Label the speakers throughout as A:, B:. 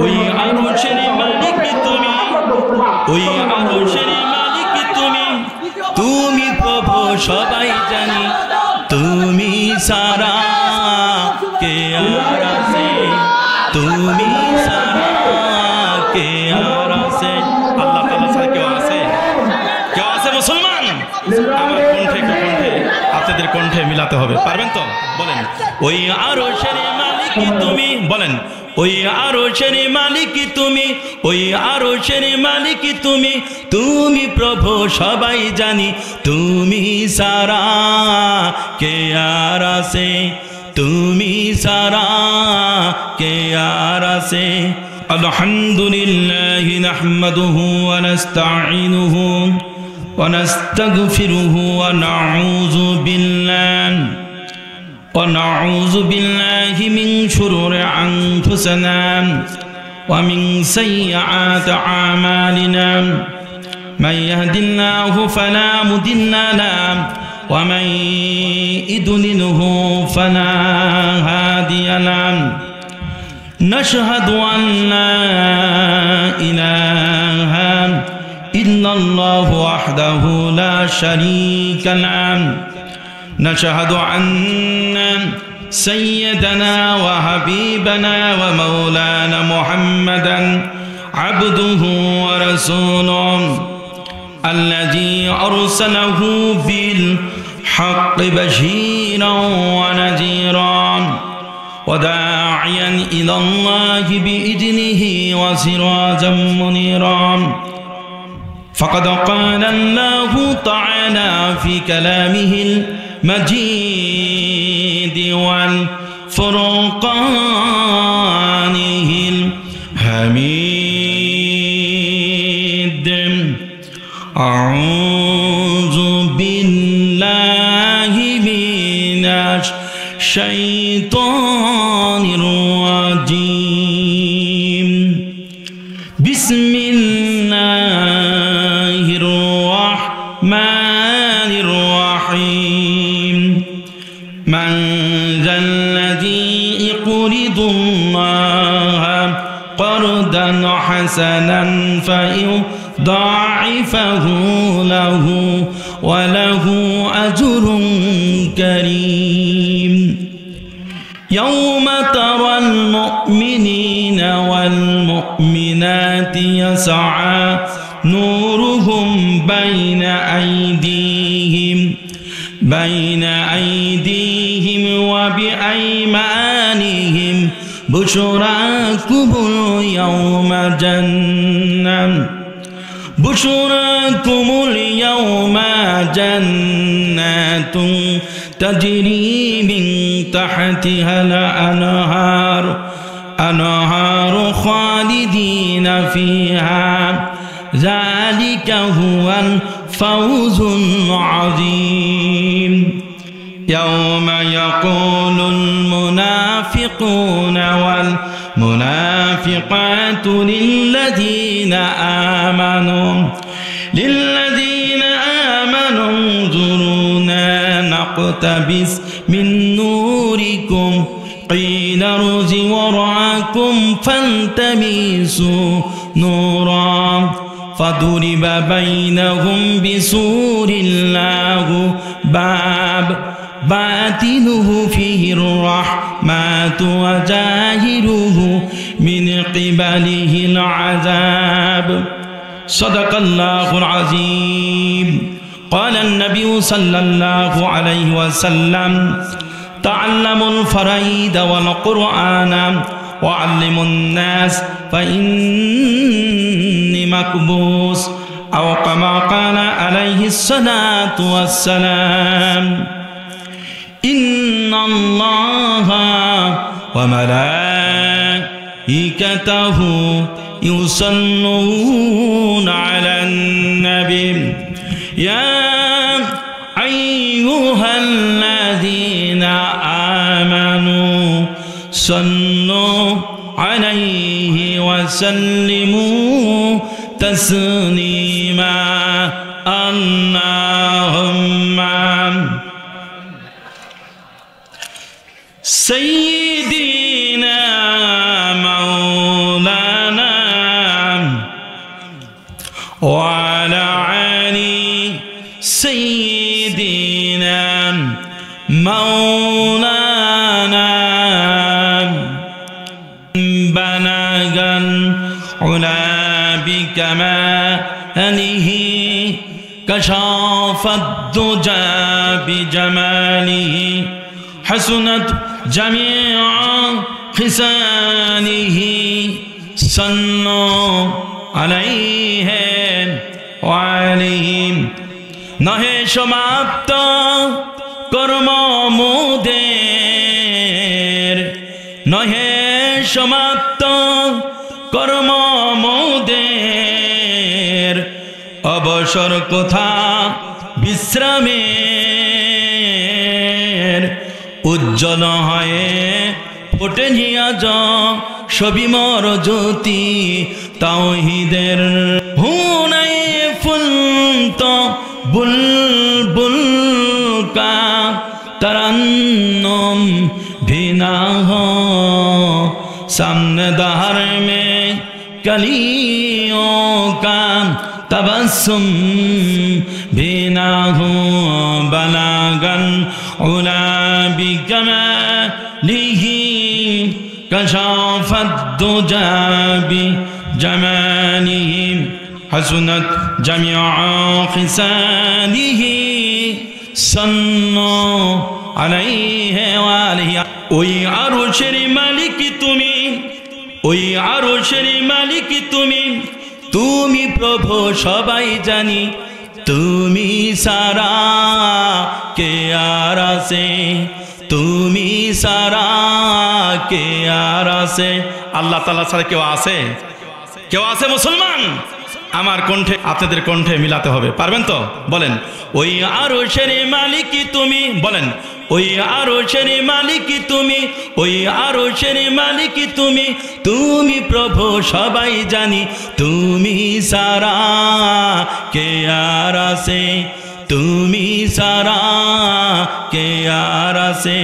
A: ওই আরশের মালিক তুমি, ওই আরশের মালিক তুমি, তুমি প্রভু সবাই জানি, তুমি সারা কে আর আছে, তুমি সারা কে আর আছে। আল্লাহ তাআলা ছাড়া কেউ আছে? কেউ আছে মুসলমান? আমার কণ্ঠে কণ্ঠে আপনাদের কণ্ঠে মিলাতে হবে, পারবেন তো? বলেন ওই আরশের মালিক তুমি, বলেন ওই আরশের মালিক তুমি, ওই আরশের মালিক তুমি, তুমি প্রভু সবাই জানি, তুমি সারা কে আর আছে, তুমি সারা কে আর আছে। আলহামদুলিল্লাহি নাহমাদুহু ওয়া নাস্তাঈনুহু ওয়া নাস্তাগফিরুহু ওয়া নাউযু বিল্লাহি মিন শুরুরি আনফুসিনা ওয়া মিন সাইয়্যাতি আমালিনা মান ইয়াহদিল্লাহু ফালা মুদিল্লা লাহু ওয়া মান ইউদ্লিলহু ফালা হাদিয়া লাহু। নাশহাদু আন লা ইলাহা ইল্লাল্লাহু ওয়াহদাহু লা শারীকা লাহু। نشهد أن سيدنا وحبيبنا ومولانا محمدا عبده ورسوله الذي أرسله بالحق بشيرا ونذيرا وداعيا إلى الله بإذنه وسراجا منيرا. فقد قال الله تعالى في كلامه المجيد والفرقانه الحميد. أعوذ بالله من الشيطان الرجيم. بسم الله الرحمن الرحيم. من ذا الذي يقرض الله قرضا حسنا فيضاعفه له وله أجر كريم. يوم ترى المؤمنين والمؤمنات يسعى نورهم بين أيديهم وبأيمانهم بشراكم اليوم جنات تجري من تحتها الأنهار خالدين فيها. ذلك هو الفوز العظيم. يوم يقول المنافقون والمنافقات للذين آمنوا انظرونا نقتبس من نوركم قيل ارجعوا وراءكم فالتمسوا نورا فضرب بينهم بسور له باب باطنه فيه الرحمة وظاهره من قبله العذاب. صدق الله العظيم. قال النبي صلى الله عليه وسلم تعلموا الفرائض والقرآن وعلموا الناس فإني مكبوس أو كما قال عليه الصلاة والسلام. إن الله وملائكته يصلون على النبي يا أيها الذين آمنوا صلوا عليه وسلموا تسليما. اللهم سيدنا مولانا وعلى آل سيدنا مولانا بلغ العلا بكماله كشف الدجى بجماله حسنت جميع خصاله صلوا عليه وعليهم নহে সমাপ্ত কর্ম মোদের নহে সমাপ্ত কর্ম মোদের অবসর কোথা বিশ্রামের উজ্জ্বল হয়ে ফোটে আজ সবিমর জ্যোতি তাওহীদের হুনাই ফুলত বুলবুল কা तरन्नुम भी ना हो सामने दहर में कलियों का तबस्सुम भी ना हो बलागन उला बिकमालिही कशाफत दुजा बिजमालिही हसनत जमीअ खिसालिही सन्नो আলাইহি ওয়া আলিহি ওই আরশের মালিক তুমি ওই আরশের মালিক তুমি তুমি প্রভু সবাই জানি তুমি সারা কে আর আছে তুমি সারা কে আর আছে আল্লাহ তাআলা ছাড়া কেউ আছে মুসলমান আমার কণ্ঠে আপনাদের কণ্ঠে মিলাতে হবে পারবেন তো বলেন ওই আরশের মালিক তুমি বলেন ওই আরশের মালিক তুমি ওই আরশের মালিক তুমি তুমি প্রভু সবাই জানি তুমি সারা কে আর আছে তুমি সারা কে আর আছে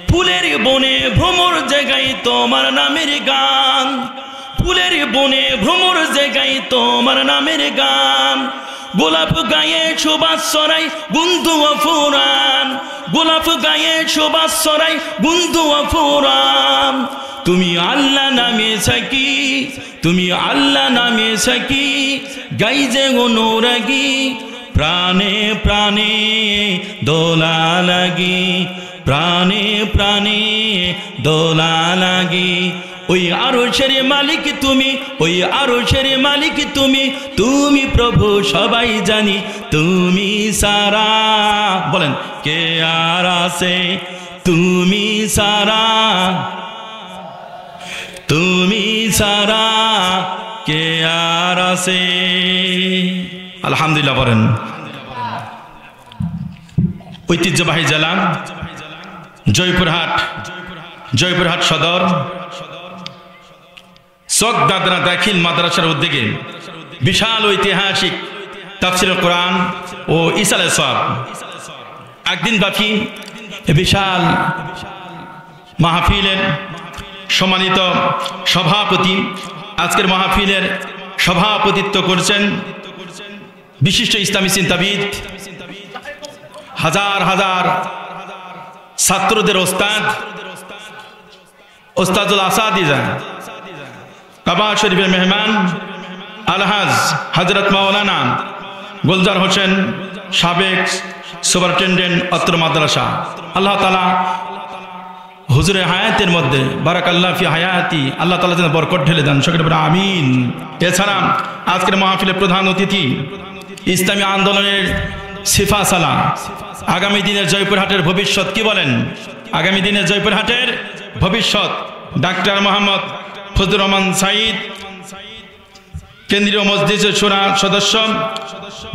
A: ফুলের বনে ভ্রমর জায়গায় তোমার নামের গান ফুলের বনে ভ্রমর জায়গায় তোমার নামের গান গোলাপ গায়ে সুবাস ছড়াই গুন্ধু ফুরান গোলাপ গায়ে সুবাস ছড়াই গুন্ধু ফুরান তুমি আল্লাহ নামে সাকি তুমি আল্লাহ নামে সাকি গাই যে অনুরাগী প্রাণে প্রাণে দোলা লাগি প্রাণে প্রাণে দোলা লাগি ওই আরশের মালিক তুমি ওই আরশের মালিক তুমি তুমি প্রভু সবাই জানি তুমি সারা বলেন কে আর আছে তুমি সারা কে আর আছে আলহামদুলিল্লাহ বলেন ঐতিহ্যবাহী জেলা জয়পুরহাট সদর চক দাদরা দাখিল মাদ্রাসার উদ্যোগে বিশাল ঐতিহাসিক তাফসীরুল কোরআন ও ইসালে সওয়াব একদিন ব্যাপী বিশাল মাহফিলের সম্মানিত সভাপতি আজকের মাহফিলের সভাপতিত্ব করছেন বিশিষ্ট ইসলামী চিন্তাবিদ হাজার হাজার ছাত্রদের ওস্তাদুল আসাদিজা কাবা শরীফের মেহমান আলহাজ হযরত মাওলানা গুলজার হোসেন সাবেক সুপারিনটেন্ডেন্ট অত্র মাদ্রাসা আল্লাহ তাআলা হুজুরের হায়াতের মধ্যে বারাকাল্লাহু ফি হায়াতি আল্লাহ তাআলা যেন বরকত ঢেলে দেন সকলে বলে আমিন। এছাড়া আজকের মাহফিলের প্রধান অতিথি ইসলামী আন্দোলনের সিফা সালা আগামী দিনের জয়পুরহাটের ভবিষ্যৎ কি বলেন আগামী দিনের জয়পুরহাটের ভবিষ্যৎ ডাক্তার মোহাম্মদ ফজলুর রহমান সাঈদ কেন্দ্রীয় মজলিস শুরা সদস্য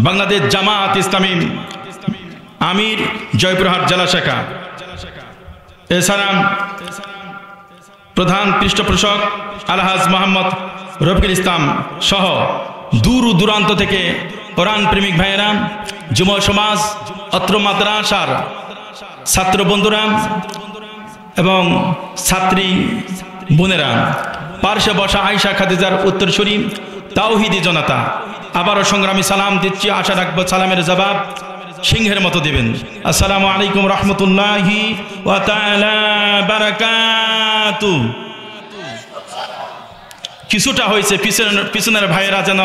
A: বাংলাদেশ জামাত ইসলামী আমির জয়পুরহাট জেলা শাখা এছাড়া প্রধান পৃষ্ঠপোষক আলহাজ মোহাম্মদ রফিকুল ইসলাম সহ দূর দূরান্ত থেকে কোরআন প্রেমিক ভাইয়েরা যুব সমাজ অত্র মাদ্রাসার ছাত্র বন্ধুরা এবং ছাত্রী বোনেরা পার্শ্বে বসা আয়েশা খাদিজার উত্তরসূরি তাওহীদি জনতা আবারও সংগ্রামী সালাম দিচ্ছি, আশা রাখবো সালামের জবাব সিংহের মতো দিবেন। আসসালামু আলাইকুম রহমতুল্লাহি ওয়া তাআলা বারাকাতু। কিছুটা হয়েছে, পিছনের ভাইয়েরা যেন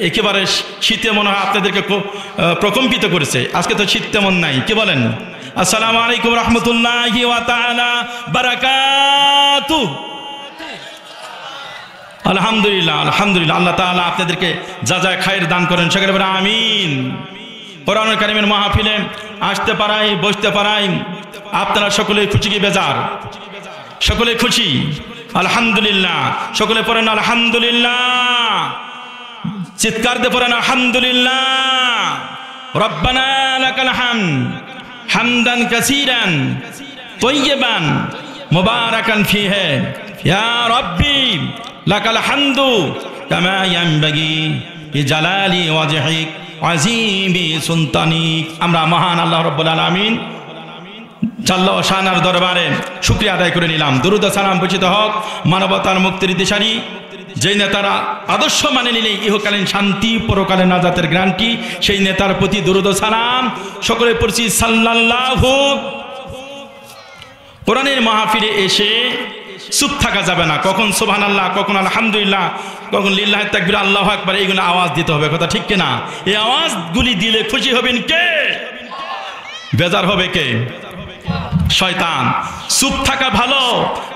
A: একেবারে শীতে মনে হয় আপনাদেরকে প্রকম্পিত করেছে। আজকে তো শীত তেমন নাই, কি বলেন? আসসালামু আলাইকুম রহমতুল্লাহি ওয়া তাআলা বারাকাতু। আলহামদুলিল্লাহ, আলহামদুলিল্লাহ। আল্লাহ তাআলা আপনাদেরকে যা যা খায়ের দান করেন সকলে বলে আমিন। কোরআনুল কারীমের মাহফিলে আসতে পারাই, বসতে পারাই আপনারা সকলেই খুশি কি বেজার? সকলে খুশি? আলহামদুলিল্লাহ। সকলে পড়েন আলহামদুলিল্লাহ, চিৎকার দিয়ে পড়েন আলহামদুলিল্লাহ। রব্বানা লাকাল হামদ হামদান কাসীরান তাইয়্যিবান মুবারাকান ফীহি ইয়া রাব্বি লাকাল হামদু কামা ইয়ানবাগি বিজালালি ওয়াজহিক আযীমি সুলতানিক। আমরা মহান আল্লাহ রাব্বুল আলামিন জাল্লা ওয়া শানার দরবারে শুকরিয়া আদায় করে নিলাম। দুরূদ ও সালাম বর্ষিত হোক মানবতার মুক্তির দিশারি যেই নেতারা আদর্শ মানে নিলে ইহকালীন শান্তি, পরকালে নাজাতের গ্যারান্টি, সেই নেতার প্রতি দুরূদ ও সালাম সকলে পড়ছি সাল্লাল্লাহু। কোরআনের মাহফিলে এসে চুপ থাকা যাবে না, কখন সুবহানাল্লাহ, কখন আলহামদুলিল্লাহ, কখন লিল্লাহি তাকবীর, আল্লাহু আকবার, এইগুলো আওয়াজ দিতে হবে। কথা ঠিক কিনা? এই আওয়াজগুলি দিলে খুশি হবেন কে? বেজার হবে কে? শয়তান। চুপ থাকা ভালো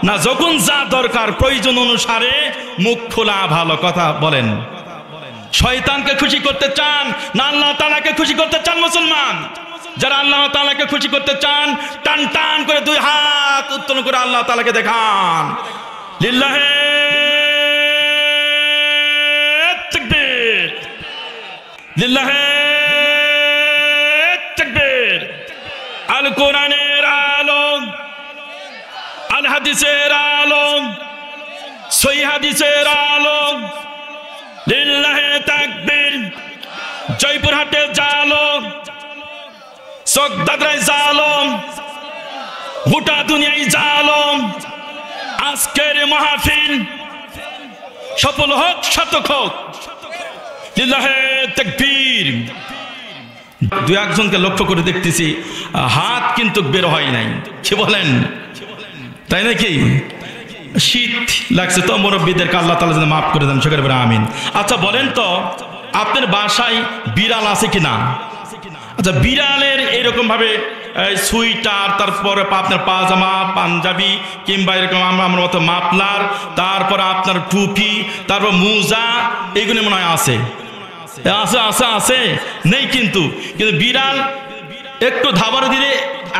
A: না যখন যা দরকার প্রয়োজন অনুসারে মুখ খোলা ভালো? কথা বলেন। শয়তানকে খুশি করতে চান না আল্লাহ তাআলাকে খুশি করতে চান? মুসলমান যারা আল্লাহ তাআলাকে খুশি করতে চান টান টান করে দুই হাত উত্তোলন করে আল্লাহ তাআলাকে দেখান লিল্লাহি তাকবীর, লিল্লাহি তাকবীর। আল কোরআনের আলোক, আল হাদিসের আলোক, সহিহ হাদিসের আলোক, লিল্লাহি তাকবীর। জয়পুরহাটে জালম, চকদাদরায় জালম, গোটা দুনিয়ায় জালম। আজকের মাহফিল সফল হোক, শতক হোক, লিল্লাহি তাকবীর। দু একজনকে লক্ষ্য করে দেখতেছি হাত কিন্তু বের হয় নাই, কি বলেন? তাই নাকি? শীত লাগছে তো, মুরব্বীদেরকে আল্লাহ তাআলা যেন মাফ করে দেন, সকলে বলে আমিন। আচ্ছা বলেন তো, আপনার বাসায় বিড়াল আছে কিনা? আচ্ছা, বিড়ালের এরকম ভাবে সুইটার, তারপরে আপনার পাজামা, পাঞ্জাবি, কিংবা এরকম আমার মতো মাফলার, তারপর আপনার টুপি, তারপর মোজা, এইগুলো মনে হয় আছে। আছে আছে আছে নেই কিন্তু বিড়াল একটু ধাবার দিলে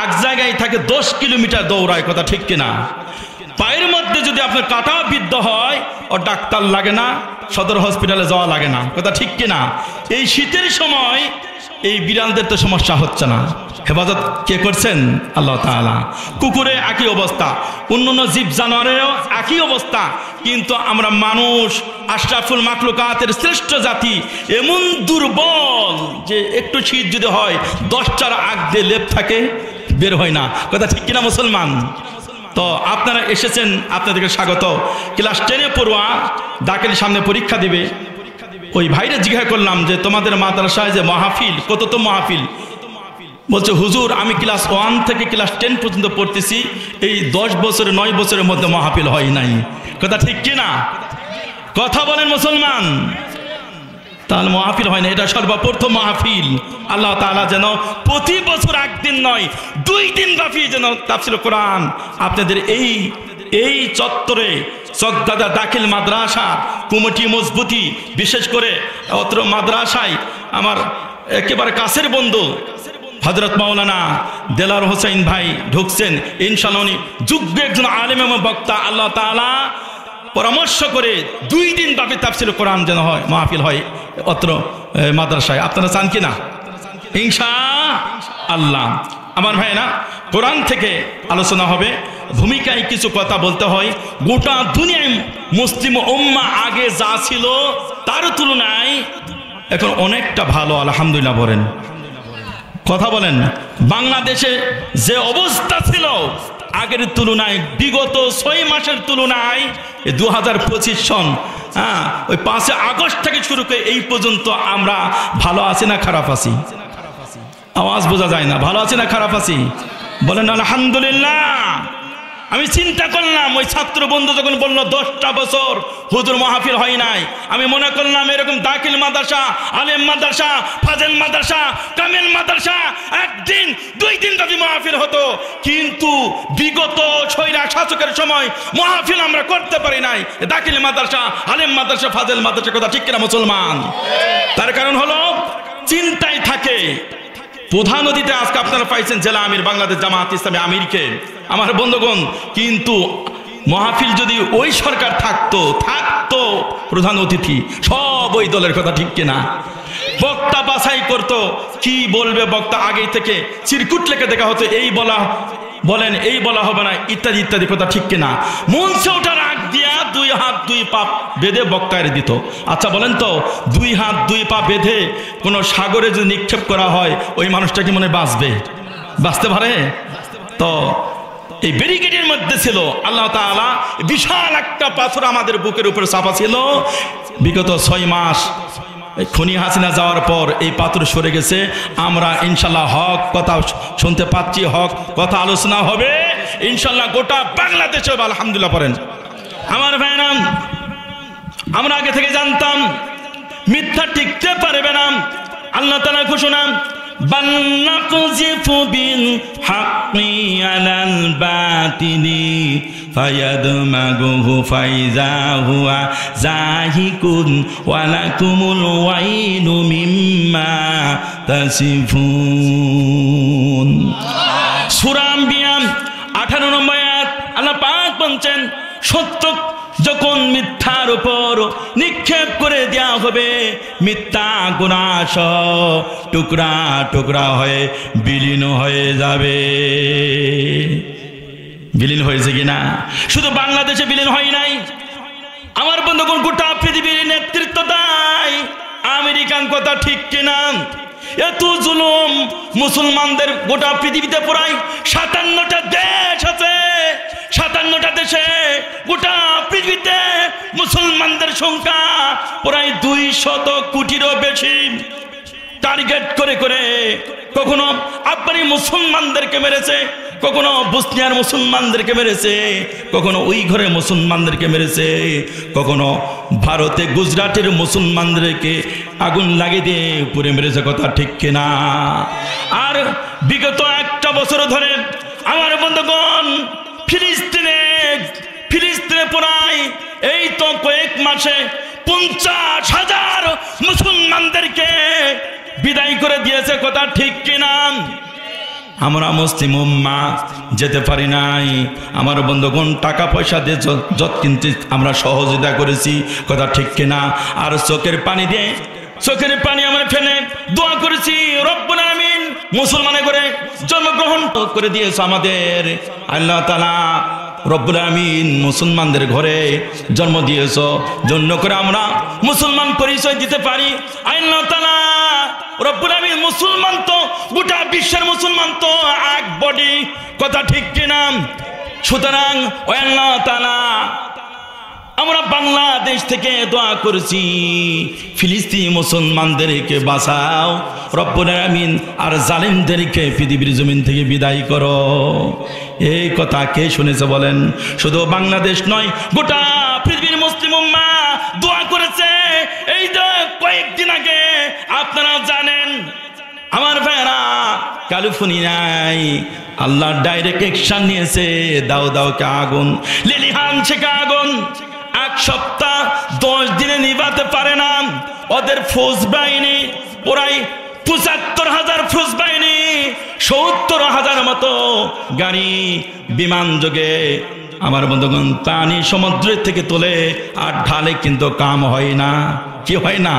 A: এক জায়গায় থাকে 10 কিলোমিটার দৌড়ায়। কথা ঠিক কিনা? পায়ের মধ্যে যদি আপনার কাটা বিদ্ধ হয় ও ডাক্তার লাগে না, সদর হসপিটালে যাওয়া লাগে না। কথা ঠিক কিনা? এই শীতের সময় এই বিড়ালদের তো সমস্যা হচ্ছে না। হেফাজত কে করছেন? আল্লাহ তাআলা। কুকুরে একই অবস্থা, অন্যান্য জীব জানোয়ারেরও একই অবস্থা, কিন্তু আমরা মানুষ আশরাফুল মাখলুকাতের শ্রেষ্ঠ জাতি এমন দুর্বল যে একটু শীত যদি হয় 10টার আগ দিয়ে লেপ থাকে, বের হয় না। কথা ঠিক কিনা মুসলমান? তো আপনারা এসেছেন, আপনাদেরকে স্বাগত। ক্লাস 10-এ পড়ুয়া দাখিল সামনে পরীক্ষা দিবে। ওই ভাইরে জিজ্ঞাসা করলাম যে তোমাদের মাদ্রাসায় যে মাহফিল, কত তো মাহফিল? বলছে হুজুর আমি ক্লাস 1 থেকে ক্লাস 10 পর্যন্ত পড়তেছি, এই 10 বছরে 9 বছরের মধ্যে মাহফিল হয় নাই। কথা ঠিক কিনা? কথা বলেন মুসলমান। তাহলে মাহফিল হয় না, এটা সর্বপ্রথম মাহফিল। আল্লাহ তাআলা যেন প্রতি বছর একদিন নয় 2 দিন ব্যাপী যেন তাফসীর কোরআন আপনাদের এই চত্বরে চকদাদা দাখিল মাদ্রাসা কমিটি মজবুতি, বিশেষ করে অত্র মাদ্রাসায় আমার একেবারে কাছের বন্ধু হযরত মাওলানা দেলার হোসেন ভাই ঢুকছেন। ইনশাআল্লাহ উনি যোগ্য একজন আলেম এবং বক্তা। আল্লাহ তাআলা পরামর্শ করে 2 দিন ব্যাপী তাফসীর কোরআন যেন হয়, মাহফিল হয় অত্র মাদ্রাসায়। আপনারা চান কিনা? ইনশাআল্লাহ। আমার ভাই না, কোরআন থেকে আলোচনা হবে, ভূমিকায় কিছু কথা বলতে হয়। গোটা দুনিয়ায় মুসলিম উম্মাহ আগে যা ছিল তার তুলনায় এখন অনেকটা ভালো, আলহামদুলিল্লাহ বলেন। কথা বলেন। বাংলাদেশে যে অবস্থা ছিল আগের তুলনায়, বিগত 6 মাসের তুলনায় 2025 সন হ্যাঁ, ওই 5 আগস্ট থেকে শুরু করে এই পর্যন্ত আমরা ভালো আছি না খারাপ আছি? আওয়াজ বোঝা যায় না। ভালো আছি না খারাপ আছি? বলেন আলহামদুলিল্লাহ। আমি চিন্তা করলাম ওই ছাত্র বন্ধু যখন বলল 10টা বছর হুজুর মাহফিল হয় নাই, আমি মনে করলাম এরকম দাখিল মাদ্রাসা, আলেম মাদ্রাসা, ফাজেল মাদ্রাসা, কামিল মাদ্রাসা একদিন 2 দিন যদি মাহফিল হতো, কিন্তু বিগত স্বৈরা শাসকের সময় মাহফিল আমরা করতে পারি নাই। দাখিল মাদ্রাসা, আলেম মাদ্রাসা, ফাজেল মাদ্রাসা, কথা ঠিক কিনা মুসলমান? তার কারণ হলো চিন্তায় থাকে। প্রধান অতিথি আজকে আপনারা পাইছেন জেলা আমির বাংলাদেশ জামাত ইসলামী আমিরকে, আমার বন্ধুগণ। কিন্তু মাহফিল যদি ওই সরকার থাকতো প্রধান অতিথি সব ওই দলের, কথা ঠিক কিনা? বক্তা বাছাই করতো, কি বলবে বক্তা আগে থেকে চিরকুট লেখে দেখা হতো, এই বলেন এই বলা হবে না, ইত্যাদি ইত্যাদি, কথা ঠিক কিনা? মঞ্চে ওঠার আগ দিয়া 2 হাত 2 পা বেঁধে বক্তায় দিত। আচ্ছা বলেন তো, 2 হাত 2 পা বেঁধে কোনো সাগরে যদি নিক্ষেপ করা হয়, ওই মানুষটা কি মনে বাঁচতে পারে? তো এই ব্যারিকেডের মধ্যে ছিল আল্লাহ তাআলা বিশাল একটা পাথর আমাদের বুকের উপরে চাপা ছিল। বিগত 6 মাস খুনি হাসিনা যাওয়ার পর এই পাথর সরে গেছে। আমরা ইনশাল্লাহ হক কথা শুনতে পাচ্ছি, হক কথা আলোচনা হবে ইনশাল্লাহ গোটা বাংলাদেশে। আলহামদুলিল্লাহ পড়েন। আমার ভাইরা, আমরা আগে থেকে জানতাম মিথ্যা টিকতে পারবে না। আল্লাহ তাআলা ঘোষণা, বাল নাকযিফু বিল হাক্কি আলাল বাতিলি ফায়াদমাগুহু ফাইযা হুয়া যাহিকুন ওয়া লাকুমুল ওয়াইলু মিম্মা তাসিফুন। সূরা আম্বিয়া 18 নম্বর আয়াত আল্লাহ পাক বলছেন, সত্য যখন মিথ্যার উপর নিক্ষেপ করে দেয়া হবে, মিথ্যা গুনাহ টুকরা টুকরা হয়ে বিলীন হয়ে যাবে। বিলীন হয়েছে কিনা? শুধু বাংলাদেশে বিলীন হয় নাই, আমার বন্ধুগণ, গোটা পৃথিবীর নেতৃত্ব দেয় আমেরিকান, কথা ঠিক কিনা? এত জুলুম মুসলমানদের গোটা পৃথিবীতে প্রায় 57টা দেশ আছে। 57টা দেশে গোটা পৃথিবীতে মুসলমানদের সংখ্যা প্রায় 200 কোটিরও বেশি। টার্গেট করে করে কখনো আফগানি মুসলমানদেরকে মেরেছে, কখনো বসনিয়ার মুসলমানদেরকে মেরেছে, কখনো ওই ঘরে মুসলমানদেরকে মেরেছে, কখনো ভারতে গুজরাটের মুসলমানদেরকে আগুন লাগিয়ে দিয়ে পুড়ে মেরেছে, কথা ঠিক কিনা? আর বিগত 1টা বছর ধরে আমার বন্ধুগণ ফিলিস্তিনে প্রায় এই তো কয়েক মাসে 50,000 মুসলমানদেরকে বিদায় করে দিয়েছে, কথা ঠিক কিনা? আমরা মুসলিম উম্মাহ যেতে পারি নাই। আমার বন্ধুগণ টাকা পয়সা দিয়ে যত কিনতে আমরা সহযোগিতা করেছি, কথা ঠিক কিনা? আর চোখের পানি আমরা ফেলে দোয়া করেছি, রব্বুল আলামিন মুসলমানে করে জন্মগ্রহণ করে দিয়েছে আমাদের আল্লাহ তাআলা। রব্বুল আলামিন মুসলমানদের ঘরে জন্ম দিয়েছ, জন্য করে আমরা মুসলমান পরিচয় দিতে পারি। আল্লাহ তাআলা রব্বুল আলামিন মুসলমান তো গোটা বিশ্বের মুসলমান তো এক বডি, কথা ঠিক কিনা? সুতরাং আল্লাহ তাআলা আমরা বাংলাদেশ থেকে দোয়া করেছি, ফিলিস্তিনি মুসলমানদেরকে বাঁচাও রব্বুল আলামিন, আর জালিমদেরকে পৃথিবীর জমিন থেকে বিদায় করো। এই কথা কে শুনেছে বলেন? শুধু বাংলাদেশ নয়, গোটা পৃথিবীর মুসলিম উম্মাহ দোয়া করেছে। এই যে কয়েকদিন আগে আপনারা জানেন আমার ভাইরা, ক্যালিফোর্নিয়ায় আল্লাহ ডাইরেক্ট অ্যাকশন নিয়েছে, দাউদাউকে আগুন, লিলিহান থেকে আগুন 1 সপ্তাহ 10 দিনে নিভাতে পারে না। ওদের ফৌজ বাহিনী প্রায় 75,000 ফৌজ বাহিনী, 70,000 মতো গাড়ি, বিমান যোগে আমার বন্ধুগণ পানি সমুদ্রের থেকে তোলে আর ঢালে, কিন্তু কাম হয় না। কি হয় না?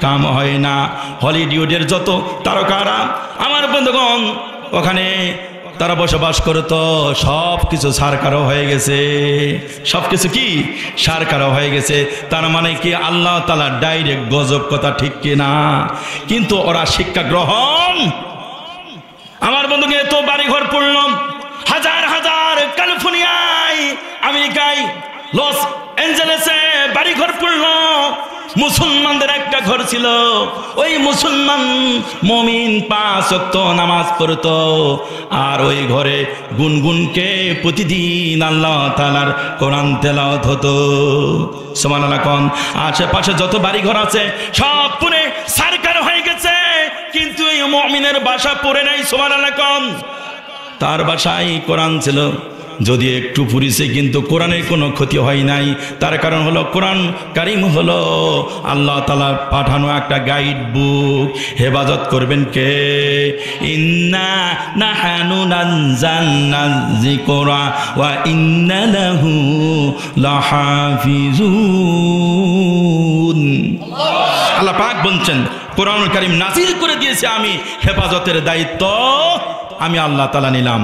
A: কাম হয় না। হলিউডের যত তারকারা আমার বন্ধুগণ ওখানে তারা বসবাস করতো, সব কিছু সারকারও হয়ে গেছে, সব কিছু কি সারকারও হয়ে গেছে। তার মানে কি আল্লাহ তাআলা ডাইরেক্ট গজব, কথা ঠিক কিনা? কিন্তু ওরা শিক্ষা গ্রহণ, আমার বন্ধুকে তো বাড়িঘর পড়ল, হাজার হাজার ক্যালিফোর্নিয়ায়, আমেরিকায়, লস অ্যাঞ্জেলেসে বাড়িঘর পড়ল, মুসলমানদের একটা ঘর ছিল, ওই মুসলমান মুমিন 5 ওয়াক্ত নামাজ পড়তো, আর ওই ঘরে গুনগুনকে প্রতিদিন আল্লাহ তাআলার কোরআন তেলাওয়াত হতো। সুবহানাল্লাহ। কোন আশেপাশে যত বাড়ি ঘর আছে সব পুরে সরকার হয়ে গেছে, কিন্তু এই মুমিনের বাসা পড়ে নাই। সুবহানাল্লাহ। কোন তার বাসায় কোরআন ছিল, যদি একটু পুরিছে কিন্তু কোরআনের কোনো ক্ষতি হয় নাই। তার কারণ হলো কোরআন কারিম হলো আল্লাহ তাআলা পাঠানো একটা গাইড বুক। হেফাজত করবেন কে? ইন্না নাহানু নাযালনা যিকরা ওয়া ইন্না লাহু লাহাফিজুন। আল্লাহ পাক বলছেন কোরআনুল কারিম নাযিল করে দিয়েছে আমি, হেফাজতের দায়িত্ব আমি আল্লাহ তাআলা নিলাম।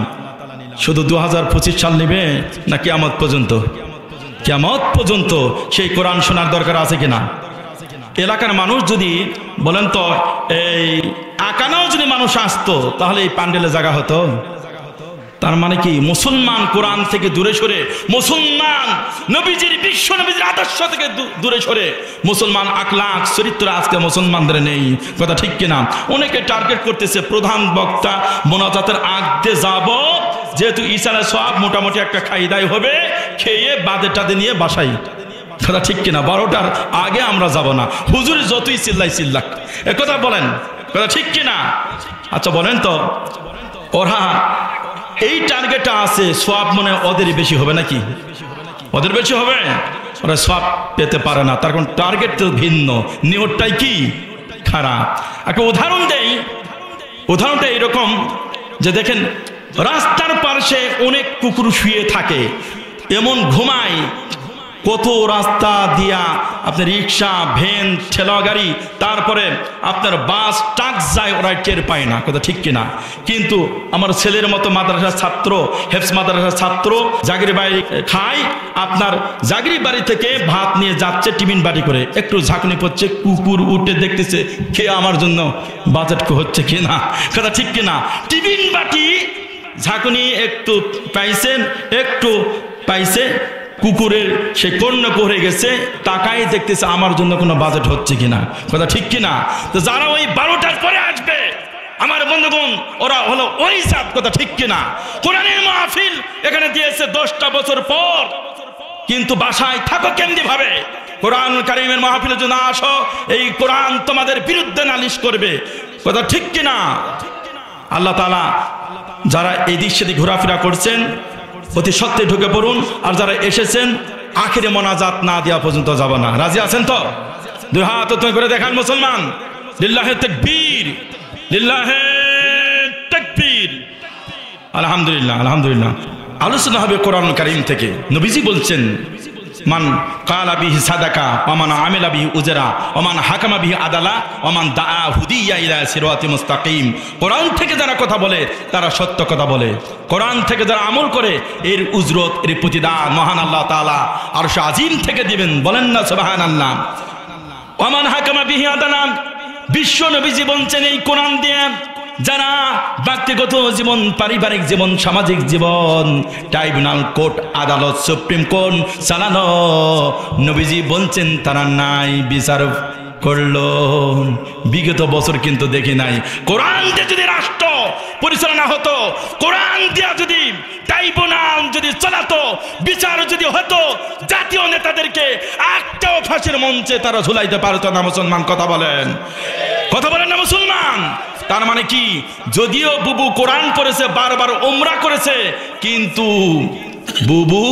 A: শুধু 2025 সাল নেবে না কিয়ামত পর্যন্ত? কিয়ামত পর্যন্ত সেই কোরআন শোনার দরকার আছে কিনা? এলাকার মানুষ যদি বলেন তো এই আকানাও যদি মানুষ আসতো তাহলে এই প্যান্ডেলে জায়গা হতো? তার মানে কি মুসলমান কোরআন থেকে দূরে সরে, মুসলমান নবীজির বিশ্ব নবীজির আদর্শ থেকে দূরে সরে, মুসলমান আখলাক চরিত্র আজকে মুসলমানদের নেই। কথা ঠিক কিনা? অনেকে টার্গেট করতেছে প্রধান বক্তা মোনাজাতের আগে যাব, যেহেতু ইশারা সব মোটামুটি একটা খাইদাই হবে, খেয়ে বাদে টাদে নিয়ে বাসাই। কথা ঠিক কিনা? 12টার আগে আমরা যাব না, হুজুর যতই চিল্লাক। এ কথা বলেন, কথা ঠিক কিনা? আচ্ছা বলেন তো, ওরা এই টার্গেটটা আছে, সওয়াব মনে ওদের বেশি হবে নাকি? ওদের বেশি হবে? ওরা সওয়াব পেতে পারে না, তার কারণ টার্গেট তো ভিন্ন, নিয়তটাই কি খারাপ। একটা উদাহরণ দেই, উদাহরণটা এরকম যে দেখেন রাস্তার পাশে অনেক কুকুর শুয়ে থাকে, এমন ঘুমায়, কত রাস্তা দিয়া আপনার রিক্সা, ভ্যান, ঠেলা গাড়ি, তারপরে আপনার বাস, ট্রাক যায়, ওরা টের পায় না। কথা ঠিক কিনা? কিন্তু আমার ছেলের মতো মাদ্রাসার ছাত্র, হেফস মাদ্রাসার ছাত্র জাগরি বাড়ি খায়, আপনার জাগরি বাড়ি থেকে ভাত নিয়ে যাচ্ছে টিফিন বাড়ি করে, একটু ঝাঁকুনি পড়ছে, কুকুর উঠে দেখতেছে খেয়ে আমার জন্য বাজেট হচ্ছে কিনা। কথা ঠিক কিনা? টিফিন বাটি ঝাঁকুনি একটু পাইছেন, একটু পাইছে, কুকুরের সে কর্ণ করে গেছে, তাকাই দেখতেছে আমার জন্য কোনো বাজেট হচ্ছে কিনা। কথা ঠিক কিনা? তো যারা ওই 12টার পরে আসবে আমার বন্ধুগণ, ওরা হলো ওই জাত। কথা ঠিক কিনা? কোরআনের মাহফিল এখানে দিয়েছে 10টা বছর পর, কিন্তু বাসায় থাকো কেমনি ভাবে? কোরআন কারীমের মাহফিলে যদি না আসো, এই কোরআন তোমাদের বিরুদ্ধে নালিশ করবে। কথা ঠিক কিনা? আল্লাহ তাআলা যারা এই দিক সেদিক ঘোরাফেরা করছেন অতি সত্যি ঢুকে পড়ুন, আর যারা এসেছেন আখিরে মোনাজাত না দেওয়া পর্যন্ত যাব না। রাজি আছেন তো? দুই হাত উত্তোলন করে দেখান মুসলমান। লিল্লাহে তাকবীর, লিল্লাহে তাকবীর। আলহামদুলিল্লাহ, আলহামদুলিল্লাহ। আলোচনা হবে কোরআন কারীম থেকে। নবীজি বলছেন মান কালা বিহি সাদাকা ওয়া মান আমিলা বিহি উজরা ওয়া মান হাকামা বিহি আদালা ওয়া মান দাআ হুদিয়া ইলা সিরাতি মুস্তাকিম। কোরআন থেকে যারা কথা বলে তারা সত্য কথা বলে, কোরআন থেকে যারা আমল করে এর উজরত, এর প্রতিদান মহান আল্লাহ তাআলা আরশ আজিম থেকে দিবেন। বলেন না সুবহানাল্লাহ। ওয়া মান হাকামা বিহি আদালা, বিশ্ব নবীজি বলছেন এই কোরআন দিয়ে যারা ব্যক্তিগত জীবন, পারিবারিক জীবন, সামাজিক জীবন, ট্রাইব্যুনাল, কোর্ট, আদালত, সুপ্রিম কোর্ট চালানো, নবীজি বলছেন তারা নাই বিচার করলো। বিগত বছর কিন্তু দেখি নাই। কোরআন দিয়ে যদি রাষ্ট্র পরিচালনা হতো, কোরআন দিয়া যদি ট্রাইব্যুনাল যদি চালাতো, বিচার যদি হতো, জাতীয় নেতাদেরকে একটাও ফাঁসির মঞ্চে তারা ঝুলাইতে পারতো না। মুসলমান কথা বলেন, কথা বলেন না মুসলমান? তার মানে কি? যদিও বুবু কোরআন পড়েছে, বারবার উমরা করেছে, কিন্তু বুবু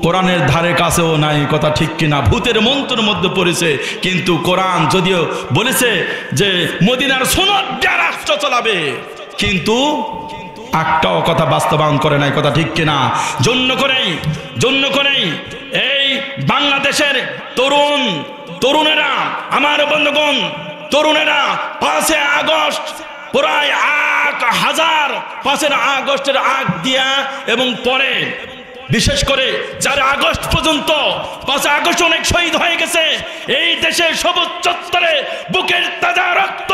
A: কোরআনের ধারে কাছেও নাই। কথা ঠিক কিনা? ভূতের মন্ত্রের মধ্যে পড়েছে, কিন্তু কোরআন যদিও বলেছে যে মদিনার সনদ দিয়ে রাষ্ট্র চালাবে, কিন্তু একটাও কথা বাস্তবায়ন করে নাই। কথা ঠিক কিনা? জন্য করেই এই বাংলাদেশের তরুণেরা, আমার বন্ধুগণ, তরুণেরা 5 আগস্ট প্রায় 8,000 5 আগস্টের আগ দিয়া এবং পরে বিশেষ করে 4 আগস্ট পর্যন্ত, 5 আগস্ট অনেক শহীদ হয়ে গেছে এই দেশের সবুজ চত্বরে, বুকের তাজা রক্ত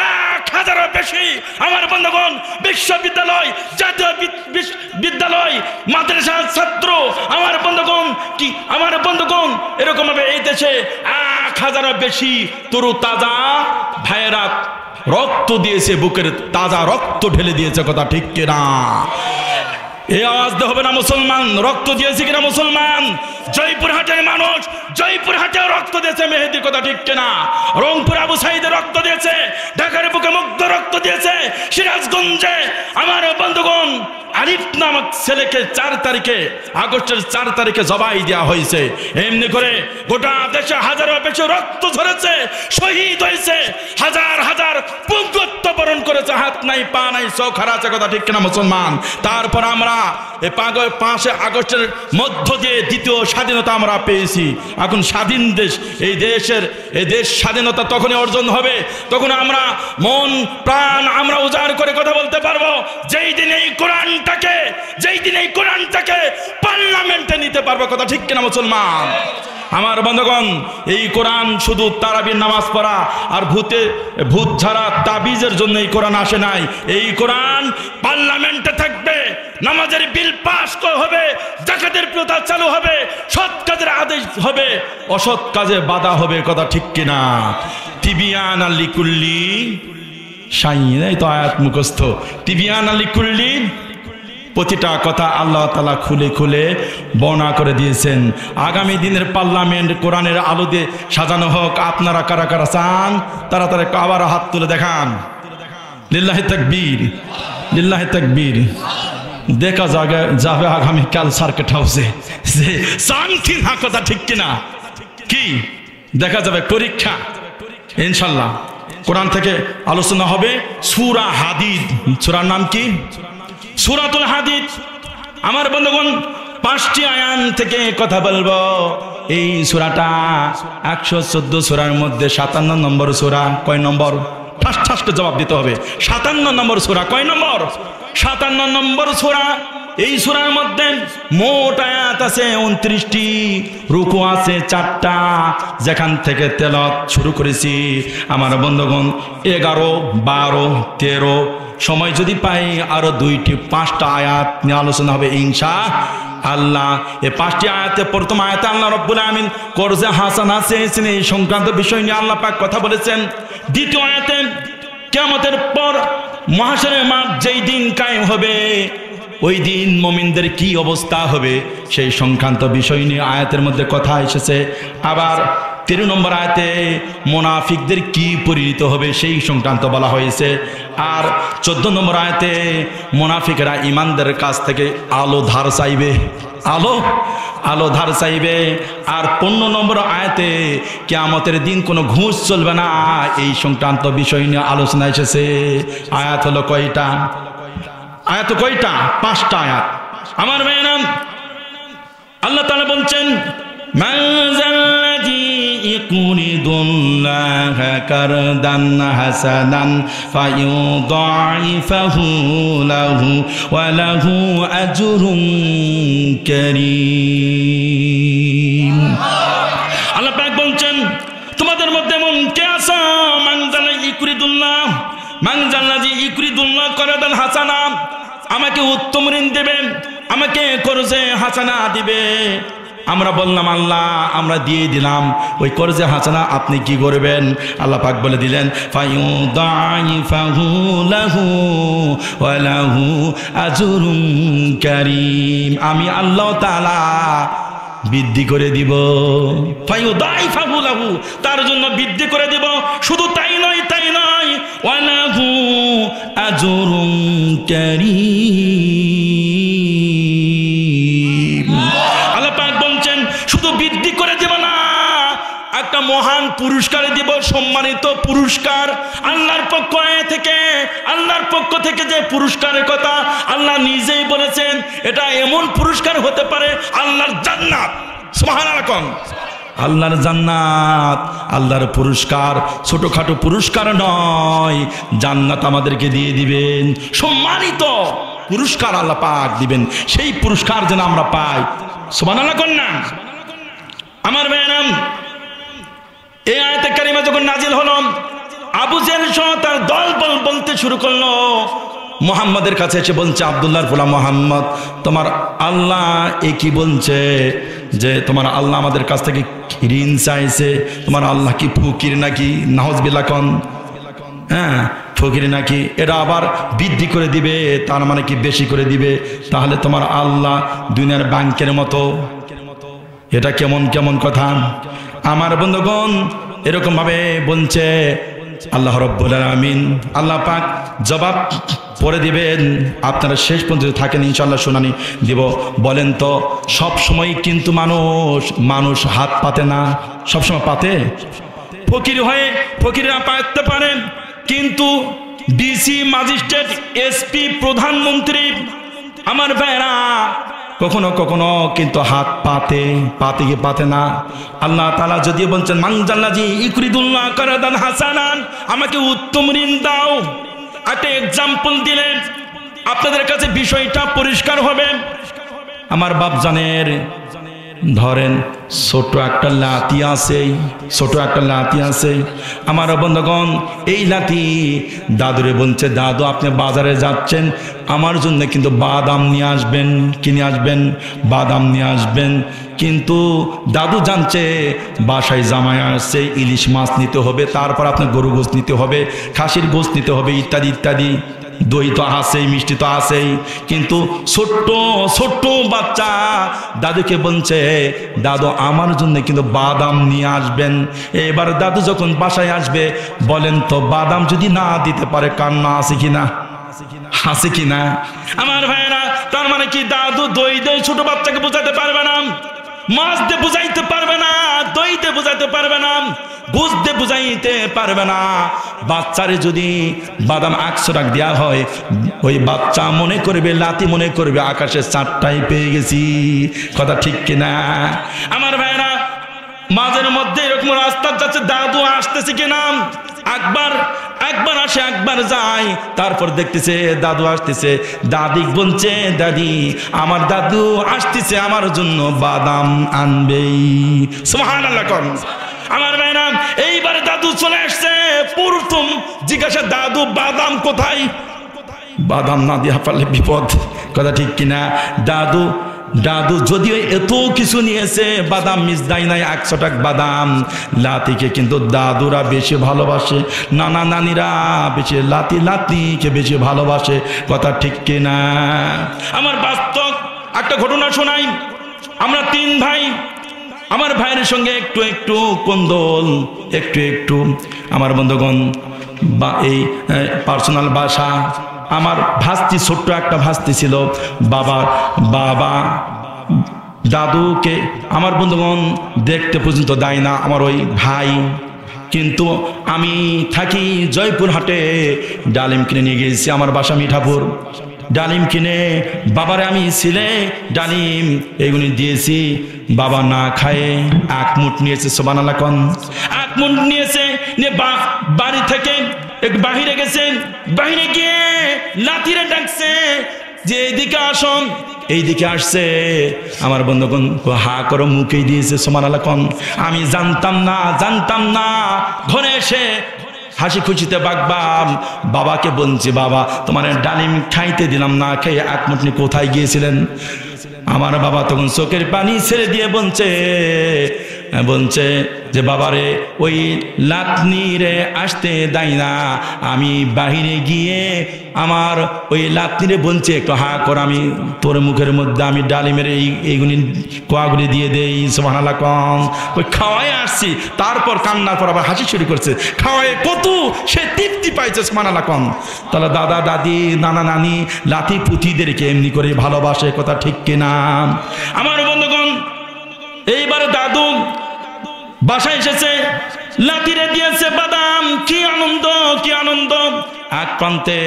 A: 1,000-এর বেশি আমার বন্ধুগণ বিশ্ববিদ্যালয়, জাতীয় বিদ্যালয়, মাদ্রাসার ছাত্র আমার বন্ধুগণ এরকম ভাবে এই দেশে 1000-এরও বেশি তরু তাজা ভাইয়েরা রক্ত দিয়েছে, বুকের তাজা রক্ত ঢেলে দিয়েছে, কথা ঠিক কিনা? এই আওয়াজ দিয়ে হবে না মুসলমান রক্ত দিয়েছে কিনা মুসলমান? জয়পুরহাটের মানুষ জয়পুরহাটে রক্ত দিয়েছে মেহেদীর, কথা ঠিক কিনা? রংপুর আবু সাইদে রক্ত দিয়েছে, ঢাকার বুকে মুগ্ধ রক্ত দিয়েছে, সিরাজগঞ্জে আমার বন্ধুগণ আরিফ নামক ছেলেকে 4 তারিখে আগস্টের 4 তারিখে জবাই দেওয়া হয়েছে। এমনি করে গোটা দেশে হাজারের বেশি রক্ত ঝরেছে, শহীদ হয়েছে, হাজার হাজার পুঙ্গত্ব বরণ করেছে, হাত নাই পা নাই চোখ হারাচ্ছে, কথা ঠিক কিনা মুসলমান? তারপর আমরা এই 5 আগস্টের মধ্য দিয়ে দ্বিতীয় স্বাধীনতা আমরা পেয়েছি। এখন স্বাধীন দেশ, এই দেশ স্বাধীনতা তখনই অর্জন হবে, তখন আমরা মন প্রাণ আমরা উজাড় করে কথা বলতে পারবো যেই দিন এই কোরআনটাকে পার্লামেন্টে নিতে পারবো, কথা ঠিক কিনা মুসলমান? আমার বন্ধুগণ, এই কোরআন শুধু তারাবির নামাজ পড়া আর ভূত ঝাড়া তাবিজের জন্য এই কোরআন আসে নাই। এই কোরআন পার্লামেন্টে থাকবে, নামাজের বিল পাস হবে, যাকাতের প্রথা চালু হবে, সৎ কাজের আদেশ হবে, অসৎ কাজে বাধা হবে, কথা ঠিক কিনা? তিবিয়ান লিকুল্লি শাইইন, এই তো আয়াত মুখস্থ। তিবিয়ান লিকুল্লি, প্রতিটা কথা আল্লাহ তাআলা খুলে খুলে বর্ণনা করে দিয়েছেন। আগামী দিনের পার্লামেন্ট কোরআনের আলো দিয়ে সাজানো হোক। আপনারা কারা কারা চান তাড়াতাড়ি আবার হাত তুলে দেখান। লিল্লাহি তাকবীর, লিল্লাহি তাকবীর। দেখা যাবে আগামীকাল সার্কিট হাউসে যে চান কি না, কথা ঠিক কিনা? কি দেখা যাবে? পরীক্ষা ইনশাল্লাহ। কোরআন থেকে আলোচনা হবে সূরা হাদিদ। সূরার নাম কি? সূরাতুল হাদিদ। আমার বন্ধুগণ, 5টি আয়াত থেকে কথা বলবো। এই সূরাটা 114 সূরার মধ্যে 57 নম্বর সূরা। কয় নম্বর? ঠাস ঠাস করে জবাব দিতে হবে। 57 নম্বর সূরা। কয় নম্বর? 57 নম্বর সূরা। এই সূরার মধ্যে মোট আয়াত আছে 29টি, রুকু আছে 4টা, যেখান থেকে তেলাওয়াত শুরু করেছি আমার বন্ধুগণ 11, 12, 13। সময় যদি পাই আরো 5টা আয়াত নিয়ে আলোচনা হবে ইনশাআল্লাহ। এই 5টি আয়াতে প্রথম আয়াতে আল্লাহ রাব্বুল আমিন কর্জে হাসানা চেয়েছেন, এই সংক্রান্ত বিষয় নিয়ে আল্লাহ পাক কথা বলেছেন। দ্বিতীয় আয়াতে কিয়ামতের পর মাহশরের মাঠ যেই দিন কায়েম হবে, ওই দিন মুমিনদের কি অবস্থা হবে সেই সংক্রান্ত বিষয় নিয়ে আয়াতের মধ্যে কথা এসেছে। আবার 13 নম্বর আয়াতে মুনাফিকদের কি পরিণত হবে সেই সংক্রান্ত বলা হয়েছে। আর 14 নম্বর আয়াতে মুনাফিকরা ঈমানদের কাছ থেকে আলো ধার চাইবে, আলো ধার চাইবে। আর 15 নম্বর আয়াতে কিয়ামতের দিন কোনো ঘুষ চলবে না, এই সংক্রান্ত বিষয় নিয়ে আলোচনা এসেছে। আয়াত হলো কয়টা? আয়াত কয়টা? 5টা আয়াত। আমার ভাইয়েরা, আল্লাহ তাআলা বলছেন মান যাল্লাযী ইউকরিদুল্লাহা কারদান হাসানান ফায়ুদাইফাহু লাহু ওয়া লাহু আজরুন কারীম। আল্লাহ পাক বলছেন তোমাদের মধ্যে এমন কে আছে মান যাল্লাযী ইউকরিদুল্লাহ, মান যাল্লাযী ইউকরিদুল্লাহ কারদান হাসানা, আমাকে উত্তম ঋণ দেবেন, আমাকে কর্জে হাসানা দিবে। আমরা বললাম আল্লাহ আমরা দিয়ে দিলাম, ওই কর্জে হাসানা আপনি কি করবেন? আল্লাহ পাক বলে দিলেন ফায়ুদাইফাহু লাহু ওয়া লাহু আজরুন কারীম, আমি আল্লাহ তাআলা বৃদ্ধি করে দিব। ফায়ুদাইফাহু লাহু, তার জন্য বৃদ্ধি করে দিব। শুধু তাই নয় ওয়া লাহু আজরুন কারীম। আল্লাহ পাক বলছেন শুধু বৃদ্ধি করে দিব না, একটা মহান পুরস্কার দিব, সম্মানিত পুরস্কার আল্লাহর পক্ষ থেকে যে পুরস্কারের কথা আল্লাহ নিজেই বলেছেন, এটা এমন পুরস্কার হতে পারে আল্লাহর জান্নাত। সুবহানাল্লাহ। আল্লাহর জান্নাত, আল্লাহর পুরস্কার, ছোটখাটো পুরস্কার নয়, জান্নাত আমাদেরকে দিয়ে দিবেন, সম্মানিত পুরস্কার আল্লাহ পাক দিবেন। সেই পুরস্কার যেন আমরা পাই। সুবহানাল্লাহ কন্যা। আমার ভাইয়েরাম, এই আয়াতে কারিমা যখন নাজিল হলো, আবু জেহেল সহ তার দল বলতে শুরু করলো, মুহাম্মাদের কাছে এসে বলছে, আব্দুল্লাহর গোলাম মুহাম্মদ, তোমার আল্লাহ কি বলছে যে তোমার আল্লাহ আমাদের কাছ থেকে ঋণ চাইছে, তোমার আল্লাহ কি ফকির নাকি? নাউজুবিল্লাহ কোন, হ্যাঁ ফকির নাকি? এটা আবার বৃদ্ধি করে দিবে, তার মানে কি বেশি করে দিবে? তাহলে তোমার আল্লাহ দুনিয়ার ব্যাংকের মতো? এটা কেমন কেমন কথা আমার বন্ধুগণ। এরকম ভাবে বলছে আল্লাহ রাব্বুল আলামিন। আল্লাহ পাক জবাব পরে দিবেন, আপনারা শেষ পর্যন্ত থাকেন, ইনশাআল্লাহ শুনানি দিব। বলেন তো সব সময় কিন্তু মানুষ হাত পাতে না, সব সময় পাতে? ফকির হয়ে ফকিররা পাতে পারেন, কিন্তু ডিসি, ম্যাজিস্ট্রেট, এসপি, প্রধানমন্ত্রী আমার ভাইরা কখনো কখনো কিন্তু হাত পাতে কি পাতে না? আল্লাহ তাআলা যদি বলছেন মানজাল্লাজি ইকরিদুল্লাহ কারাদান হাসানান, আমাকে উত্তম ঋণ দাও, একটা এক্সাম্পল দিলেন, আপনাদের কাছে বিষয়টা পরিষ্কার হবে। আমার বাপজানের ধরেন ছোট একটা লাঠি আছে, আমার বন্ধুগণ এই লাঠি দাদুরে বলছে, দাদু আপনি বাজারে যাচ্ছেন, আমার জন্য কিন্তু বাদাম নিয়ে আসবেন। কি নিয়ে আসবেন? বাদাম নিয়ে আসবেন। কিন্তু দাদু জানছে বাসায় জামাই আসছে, ইলিশ মাছ নিতে হবে, তারপর আপনার গরু গোশত নিতে হবে, খাসির গোশত নিতে হবে, ইত্যাদি ইত্যাদি, দই তো আছেই, মিষ্টি তো আছেই। কিন্তু ছোট্ট বাচ্চা দাদুকে বলছে, দাদু আমার জন্য কিন্তু বাদাম নিয়ে আসবেন। এবার দাদু যখন বাসায় আসবে, বলেন তো বাদাম যদি না দিতে পারে কান্না আছে কিনা? হাসে কিনা? আমার ভাইরা, তার মানে কি দাদু দই ছোট বাচ্চাকে বোঝাতে পারবে না, মাছ দিয়ে বুঝাইতে পারবে না, দই দিয়ে বুঝাইতে পারবে না, বুঝতে বুঝাইতে পারবে না। বাচ্চারে যদি বাদাম 100 টাকা দেওয়া হয়, ওই বাচ্চা মনে করবে, লাতি মনে করবে আকাশে 4টাই পেয়ে গেছি। কথা ঠিক কিনা আমার ভাইরা? মাঝের মধ্যে এরকম রাস্তা যাচ্ছে, দাদু আসতেছে কিনা, একবার আসে একবার যায়, তারপর দেখতেছে দাদু আসতেছে, দাদি বলছে দাদি আমার দাদু আসতেছে, আমার জন্য বাদাম আনবেই। সুবহানাল্লাহ কোন আমার ভাইরা। এইবার দাদু চলে আসছে, প্রথম জিজ্ঞাসা, দাদু বাদাম কোথায়? বাদাম না দিয়া পারলে বিপদ। কথা ঠিক কিনা? দাদু যদিও এত কিছু নিয়েছে, বাদাম মিস দেয় নাই, 100 টাকা বাদাম। লাতিকে কিন্তু দাদুরা বেশি ভালোবাসে, নানা নানিরা বেশি লাতিকে বেশি ভালোবাসে। কথা ঠিক কিনা? আমার বাস্তব একটা ঘটনা শোনাই। আমরা 3 ভাই, আমার ভাইয়ের সঙ্গে একটু কোন্দল, একটু আমার বন্ধুগণ বা এই পার্সোনাল বাসা। আমার ভাস্তি, ছোট্ট একটা ভাস্তি ছিল। বাবা দাদুকে আমার বন্ধুগণ দেখতে পর্যন্ত দেয় না, আমার ওই ভাই। কিন্তু আমি থাকি জয়পুরহাটে, ডালিম কিনে নিয়ে গিয়েছি, আমার বাসা মিঠাপুর। ডালিম কিনে বাবারে আমি ছিলে ডালিম এগুলি দিয়েছি, বাবা না খায়ে 1 মুঠ নিয়েছে। সুবহানাল্লাহ কোন? 1 মুঠ নিয়েছে, নিয়ে বাড়ি থেকে একটু বাহিরে গেছে, বাহিরে গিয়ে লাঠিরে ডাকছে যে এইদিকে আসুন। এইদিকে আসছে, আমার বন্ধুগণ হা করো মুখেই দিয়েছে। সুবহানাল্লাহ কোন? আমি জানতাম না। ঘরে এসে হাসি খুশিতে বাগবাম বাবাকে বলছি, বাবা তোমার ডালিম খাইতে দিলাম না, খেয়ে 1 মুঠ নিয়ে কোথায় গিয়েছিলেন? আমার বাবা তখন চোখের পানি ছেড়ে দিয়ে বলছে যে বাবারে ওই লাতনি রে আসতে দেয় না, আমি বাহিরে গিয়ে আমার ওই লাতনি রে বলছে একটু হা কর, আমি তোর মুখের মধ্যে আমি ডালিমের এইগুলি কোয়াগুলি দিয়ে দেই। সুবহানাল্লাহ কম। ওই খাওয়াই আসছি, তারপর কান্নার পর আবার হাসি শুরু করছে। খাওয়াই কত সে তৃপ্তি পাইছে। সুবহানাল্লাহ কম। তাহলে দাদা দাদি নানা নানি লাতি পুতিদেরকে এমনি করে ভালোবাসে। কথা ঠিক কিনা আমার বন্ধুগণ? এইবার দাদু বাসায় এসেছে, লাঠিরে দিয়েছে বাদাম। কি আনন্দ! এক প্রান্তে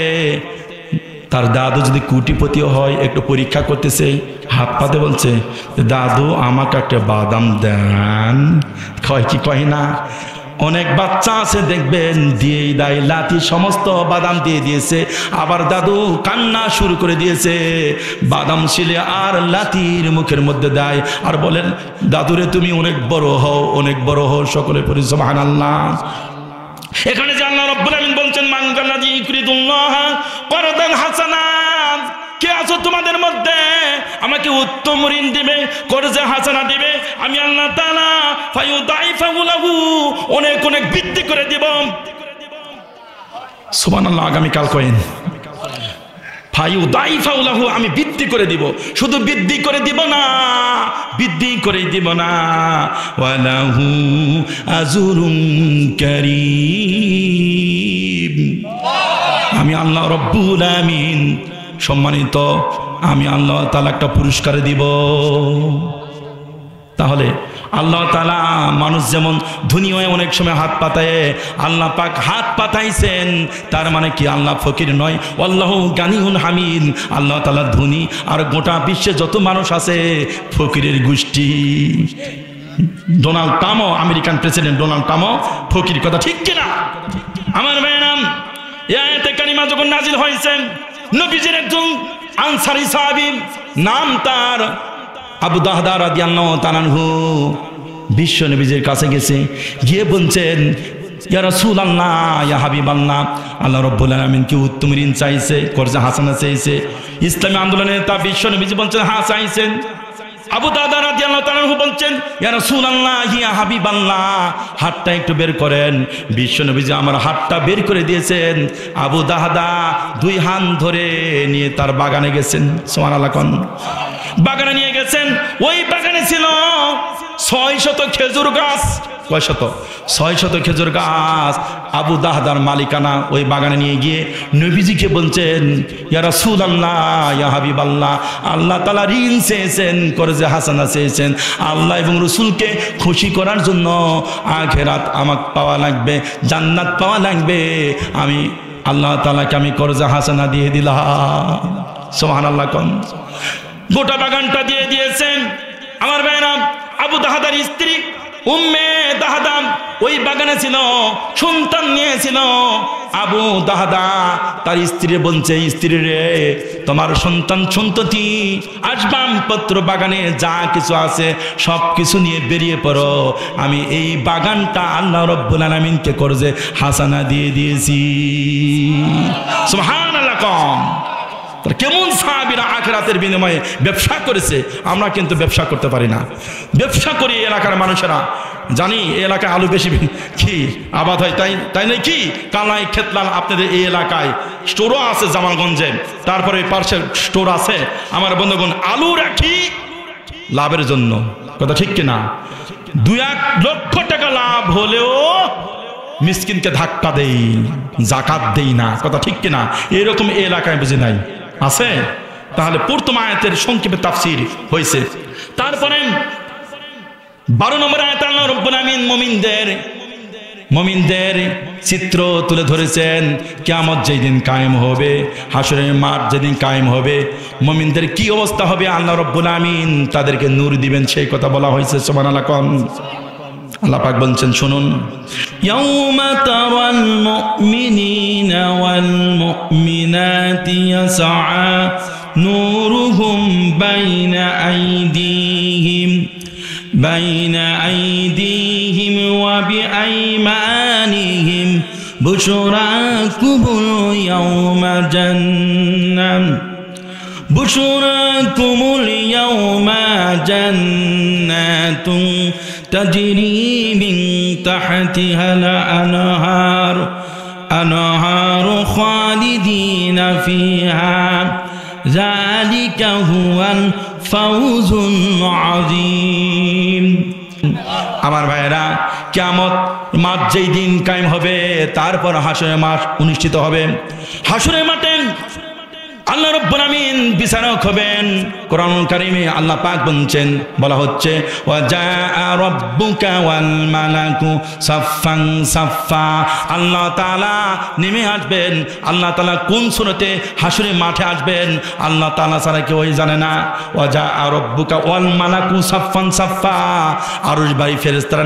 A: তার দাদু যদি কোটিপতিও হয়, একটু পরীক্ষা করতেছে, হাত পাতে বলছে, দাদু আমাকে একটা বাদাম দেন। কয় না? অনেক বাচ্চা আছে দেখবেন দিয়েই দেয়, লাঠি সমস্ত বাদাম দিয়ে দিয়েছে, আবার দাদু কান্না শুরু করে দিয়েছে, বাদাম ছিলে আর লাঠির মুখের মধ্যে দেয়, আর বলেন দাদুরে তুমি অনেক বড় হও। সকলে পড়ি সুবহানাল্লাহ। এখানে যে আল্লাহ রাব্বুল আলামিন বলছেন মান যাল্লাযী ইউকরিদুল্লাহ করদান হাসানান, কে আছো তোমাদের মধ্যে আমাকে উত্তম ঋণ দিবে, কর্জে হাসানা দিবে। আমি আল্লাহ তাআলা ফায়ুদাইফাহু লাহু অনেক অনেক বৃদ্ধি করে দিব। সুবহানাল্লাহ। আগামীকাল কয়েন ফায়ুদাইফাহু লাহু, আমি বৃদ্ধি করে দিব। শুধু বৃদ্ধি করে দিব না, বৃদ্ধি করে দিব না, ওয়ালাহু আজরুন কারীম। আমি আল্লাহ রব্বুল আমিন সম্মানিত, আমি আল্লাহ তাআলা একটা পুরস্কার দিব। তাহলে আল্লাহ তাআলা মানুষ যেমন ধনী হয়ে অনেক সময় হাত পাতায়, আল্লাহ পাক হাত পাতাইছেন, তার মানে কি আল্লাহ ফকির নয়? আল্লাহু গানিউন হামিদ, আল্লাহ তাআলা ধনী, আর গোটা বিশ্বে যত মানুষ আছে ফকিরের গোষ্ঠী। ডোনাল্ড ট্রাম্পও, আমেরিকান প্রেসিডেন্ট ডোনাল্ড ট্রাম্পও ফকির, কথা ঠিক কিনা? আমার ভাইরাম, এই আয়াতে কারিমা যখন নাজিল হয়েছে, নবীজির একজন আনসারী সাহাবী, নাম তার আবু দাহদা রাদিয়াল্লাহু তাআলা আনহু, বিশ্ব নবীজির কাছে গেছে, গিয়ে বলছেন, ইয়া রাসূলুল্লাহ, ইয়া হাবিবাল্লাহ, আল্লাহ রাব্বুল আলামিন কি উত্তম ঋণ চাইছে, কর্জে হাসানা চাইছে? ইসলামী আন্দোলনের তা বিশ্ব নবীজি বলছেন, হ্যাঁ চাইছেন। আবু দাহদা রাদিয়াল্লাহু তাআলা আনহু বলছেন, ইয়া রাসূলুল্লাহ, ইয়া হাবিবাল্লাহ, হাতটা একটু বের করেন। বিশ্ব নবীজি আমার হাতটা বের করে দিয়েছেন। আবু দাহদা দুই হাত ধরে নিয়ে তার বাগানে গেছেন। সুবহানাল্লাহ। কোন বাগানে নিয়ে গেছেন? ওই বাগানে ছিল 600 খেজুর গাছ। কয় শত? 600 খেজুর গাছ। আবু দাহদার মালিকানা। ওই বাগানে নিয়ে গিয়ে নবীজিকে বলছেন, ইয়া রাসূলুল্লাহ, ইয়া হাবিবাল্লাহ, আল্লাহ তাআলা ঋণ চেয়েছেন, কর্জে হাসানা চেয়েছেন। আল্লাহ এবং রাসূলকে খুশি করার জন্য আখিরাত আমাকে পাওয়া লাগবে, জান্নাত পাওয়া লাগবে। আমি আল্লাহ তাআলাকে আমি কর্জে হাসানা দিয়ে দিলাম। সুবহানাল্লাহ। কোন গোটা বাগানটা দিয়ে দিয়েছেন। আমার ভাইরা, আবু দাহদার স্ত্রী উম্মে দাহদা ওই বাগানে ছিল, সন্তান নিয়েছিল। আবু দাহদা তার স্ত্রী বলছে, স্ত্রী রে, তোমার সন্তান সন্ততি আসবাবপত্র বাগানে যা কিছু আছে সব কিছু নিয়ে বেরিয়ে পড়ো, আমি এই বাগানটা আল্লাহ রাব্বুল আলামিনকে কর্জে হাসানা দিয়ে দিয়েছি। সুবহানাল্লাহ। কম কেমন সাহাবীরা আখিরাতের বিনিময়ে ব্যবসা করেছে। আমরা কিন্তু ব্যবসা করতে পারি না। ব্যবসা করি এলাকার মানুষেরা, জানি এই এলাকায় আলু বেশি কি আবাদ হয়, তাই নয় কি? কালাই খেতলাল আপনাদের এই এলাকায় স্টোরও আছে, জামালগঞ্জে, তারপরে পার্সেল স্টোর আছে। আমার বন্ধুগণ, আলু রাখি লাভের জন্য, কথা ঠিক কিনা? 2-1 লক্ষ টাকা লাভ হলেও মিসকিনকে ধাক্কা দেই, জাকাত দেই না, কথা ঠিক কিনা? এরকম এই এলাকায় বুঝি নাই আছে? তাহলে প্রথম আয়াতের সংক্ষেপে তাফসীর হয়েছে। তারপরে 12 নম্বর আয়াতে আল্লাহ রাব্বুল আমিন মুমিনদের চিত্র তুলে ধরেছেন। কিয়ামত যেদিন কায়েম হবে, হাসরের মাঠ যেদিন কায়েম হবে, মুমিনদের কি অবস্থা হবে, আল্লাহ রাব্বুল আমিন তাদেরকে নূর দিবেন, সেই কথা বলা হয়েছে। সুবহানাল্লাহ। কোন আল্লাহ পাক বলছেন, শুনুন, ইয়াউমা তারাল মুমিনিনা ওয়াল মুমিনাতি ইয়াসআ নূরুহুম বাইনা আইদিহিম ওয়া বিআইমানিহিম বুশরাকুমুল ইয়াউমা জান্নাতুন তাজরি মিন তাহতিহা আনহারু খালিদিনা ফিহা যালিকা হুয়াল ফাউজুল আযীম। আমার ভাইরা, কিয়ামত মাঠ যেই দিন কায়েম হবে, তারপর হাসরের মাঠ অনুষ্ঠিত হবে। হাসরের মাঠে আল্লাহ রাব্বুল আমিন বিচারক হবেন। কোরআনুল কারীমে আল্লাহ পাক বলছেন, বলা হচ্ছে, ওয়া জাআ রাব্বুকা ওয়াল মালাকু সাফফান সাফফা। আল্লাহ তাআলা নেমে আসবেন। আল্লাহ তাআলা কোন সূরাতে হাসরের মাঠে আসবেন আল্লাহ তাআলা ছাড়া কেউ জানে না। ওয়া জাআ রাব্বুকা ওয়াল মালাকু সাফফান সাফফা, আরশবাহী ফেরেশতারা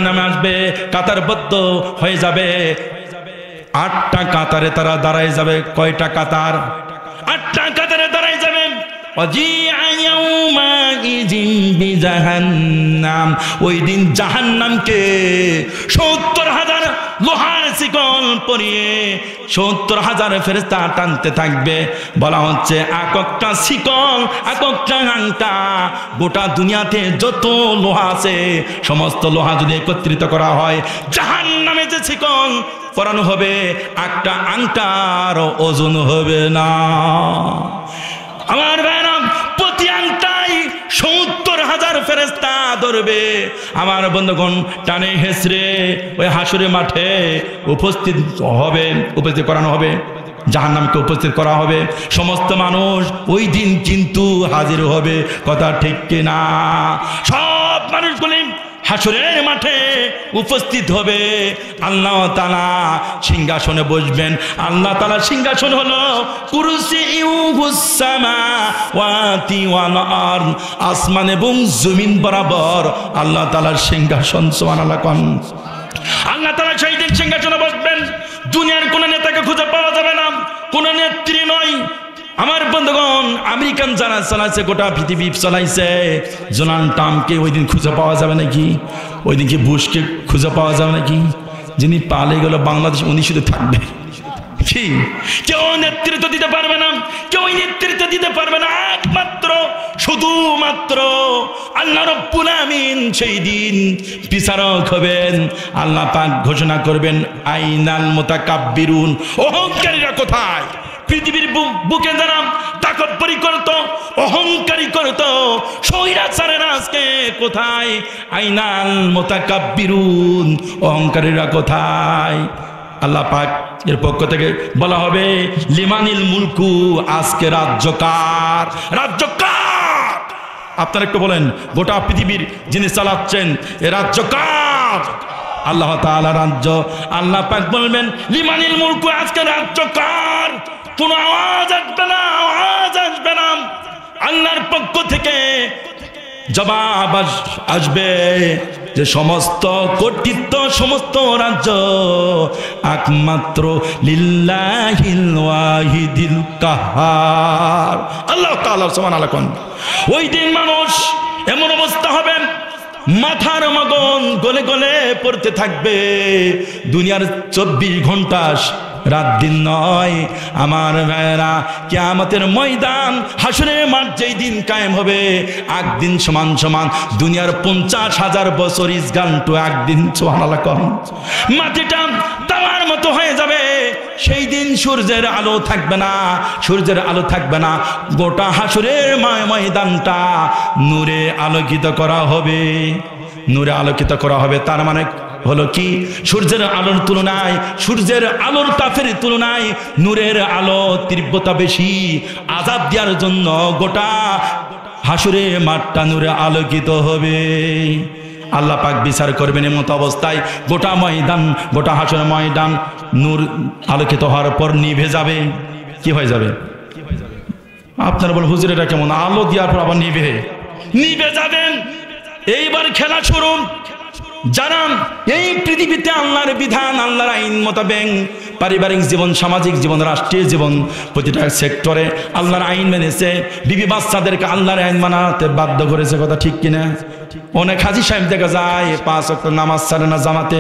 A: নামে আসবে, কাতারবদ্ধ হয়ে যাবে। 8টা কাতারে তারা দাঁড়ায় যাবে। কয়টা কাতার? 8টা কাতারে দাঁড়ায় যাবে। ওই দিন জাহান্নামকে 70,000 লোহার শিকল পরিয়ে 70,000 ফেরেশতা টানতে থাকবে। বলা হচ্ছে একটা শিকল, একটা আংটা, গোটা দুনিয়াতে যত লোহা আছে সমস্ত লোহা যদি একত্রিত করা হয়, জাহান্নামে যে শিকল পরানো হবে একটা আংটার ওজন হবে না। আমার ভাইরা, প্রতি আংটাই 70,000 ফেরেশতা ধরবে। আমার বন্ধুগণ, টানে হেসরে ওই হাসরের মাঠে উপস্থিত করানো হবে, জাহান্নামকে উপস্থিত করা হবে। সমস্ত মানুষ ওই দিন কিন্তু হাজির হবে, কথা ঠিক কিনা? সব মানুষগুলি হাসরের মাঠে উপস্থিত হবে। আল্লাহ তাআলা সিংহাসনে বসবেন। আল্লাহ তাআলা সিংহাসন হলো কুরসিউহুস সামাওয়াতি ওয়াল আরদ, আসমান এবং জমিন বরাবর আল্লাহ তাআলার সিংহাসন। সুবহানাল্লাহ। আল্লাহ তাআলা সেই দিন সিংহাসনে বসবেন। দুনিয়ার কোন নেতাকে খুঁজে পাওয়া যাবে না, কোন নেত্রী নয়। আমার বন্ধুগণ, আমেরিকান যারা চালাইছে, গোটা পৃথিবী চালাইছে, ডোনাল্ড ট্রাম্পকে ওই দিন খুঁজে পাওয়া যাবে নাকি? ওই দিন কি বুশকে খুঁজে পাওয়া যাবে নাকি? যিনি পালে গেল বাংলাদেশ, উনি শুধু থাকবে। কি কেউ নেতৃত্ব দিতে পারবে না, কেউ নেতৃত্ব দিতে পারবে না, একমাত্র শুধুমাত্র আল্লাহ রাব্বুল আমিন সেই দিন বিচারক হবেন। আল্লাহ পাক ঘোষণা করবেন, আইনাল মুতাকাব্বিরুন, অহংকারীরা কোথায়? পৃথিবীর বুকে যারা তাকব্বরি করত, অহংকারী করত, স্বৈরাচারেরা আজকে কোথায়? আইনাল মুতাকাব্বিরুন, অহংকারীরা কোথায়? আল্লাহ পাক এর পক্ষ থেকে বলা হবে, লিমানিল মুলকু, আজকে রাজ্য কার? রাজ্য কার? আপনারা একটু বলেন, গোটা পৃথিবীর যিনি চালাচ্ছেন এ রাজ্য কার? আল্লাহ তাআলা রাজ্য। আল্লাহ পাক বলবেন, লিমানিল মুলকু, আজকে রাজ্য কার? কোন আওয়াজ আসবে না, আওয়াজ আসবে না। আল্লাহর পক্ষ থেকে জবাব আসবে যে সমস্ত কর্তৃত্ব, সমস্ত রাজ্য একমাত্র লিল্লাহিল ওয়াহিদিল কাহার, আল্লাহ তাআলা। সুবহানাল্লাহ। ওই দিন মানুষ এমন অবস্থা হবে, মাথার মগন গলে গলে পড়তে থাকবে। দুনিয়ার 24 ঘন্টা রাত দিন নয়। আমার ভাইয়েরা, কিয়ামতের ময়দান, হাসরের মাঠ যেই দিন কায়েম হবে, একদিন সমান সমান দুনিয়ার 50,000 বছর ইসগান্টু একদিন। সুবহানাল্লাহ। মাটিটা তামার মতো হয়ে যাবে। সেই দিন সূর্যের আলো থাকবে না, সূর্যের আলো থাকবে না। গোটা হাসরের ময়দানটা নূরে আলোকিত করা হবে, নূরে আলোকিত করা হবে। তার মানে হলো কি? সূর্যের আলোর তুলনায়, সূর্যের আলোর তাপের তুলনায় নূরের আলো তীব্রতা বেশি। আযাব দেওয়ার জন্য গোটা হাসরে মাঠটা নূরে আলোকিত হবে। আল্লাহ পাক বিচার করবেন এমত অবস্থায় গোটা ময়দান, গোটা হাসরের ময়দান নূর আলোকিত হওয়ার পর নিভে যাবে। কি হয়ে যাবে? আপনারা বল, হুজুর এটা কেমন? আলো দেওয়ার পর আবার নিভে যাবেন। এইবার খেলা শুরু। যারা এই পৃথিবীতে আল্লাহর বিধান, আল্লাহর আইন মোতাবেক পারিবারিক জীবন, সামাজিক জীবন, রাষ্ট্রীয় জীবন, প্রতিটা সেক্টরে আল্লাহর আইন মেনেছে, বিবি বাচ্চাদেরকে আল্লাহর আইন মানাতে বাধ্য করেছে, কথা ঠিক কিনা? অনেক হাজি সাহেব দেখা যায় 5 ওয়াক্ত নামাজ ছাড়ে না জামাতে,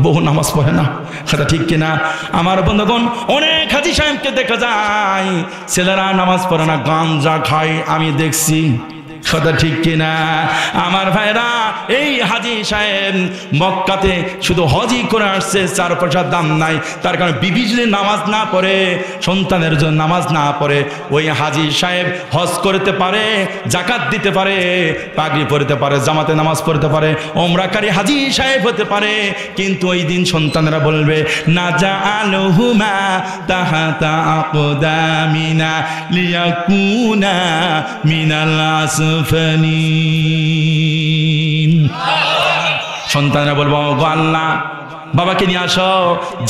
A: বহু নামাজ পড়ে না, কথা ঠিক কিনা? আমার বন্ধুগণ, অনেক হাজি সাহেবকে দেখা যায় ছেলেরা নামাজ পড়ে না, গাঞ্জা খায়, আমি দেখছি, কথা ঠিক কিনা? আমার ভাইরা, এই হাজি সাহেব মক্কাতে শুধু হজই করে আসছে, 4 পয়সার দাম নাই। তার কারণে বিবি যদি নামাজ না পড়ে, সন্তানের জন্য নামাজ না পড়ে, ওই হাজি সাহেব হজ করতে পারে, জাকাত দিতে পারে, পাগড়ি পরতে পারে, জামাতে নামাজ পড়তে পারে, ওমরাকারী হাজি সাহেব হতে পারে, কিন্তু ওই দিন সন্তানেরা বলবে, নাজাআলুহুমা তাহাতা আকদামিনা লিয়াকুনা মিনাল আসফালিন। সন্তানরা বলবো, গো আল্লাহ, বাবাকে নিয়ে আসো,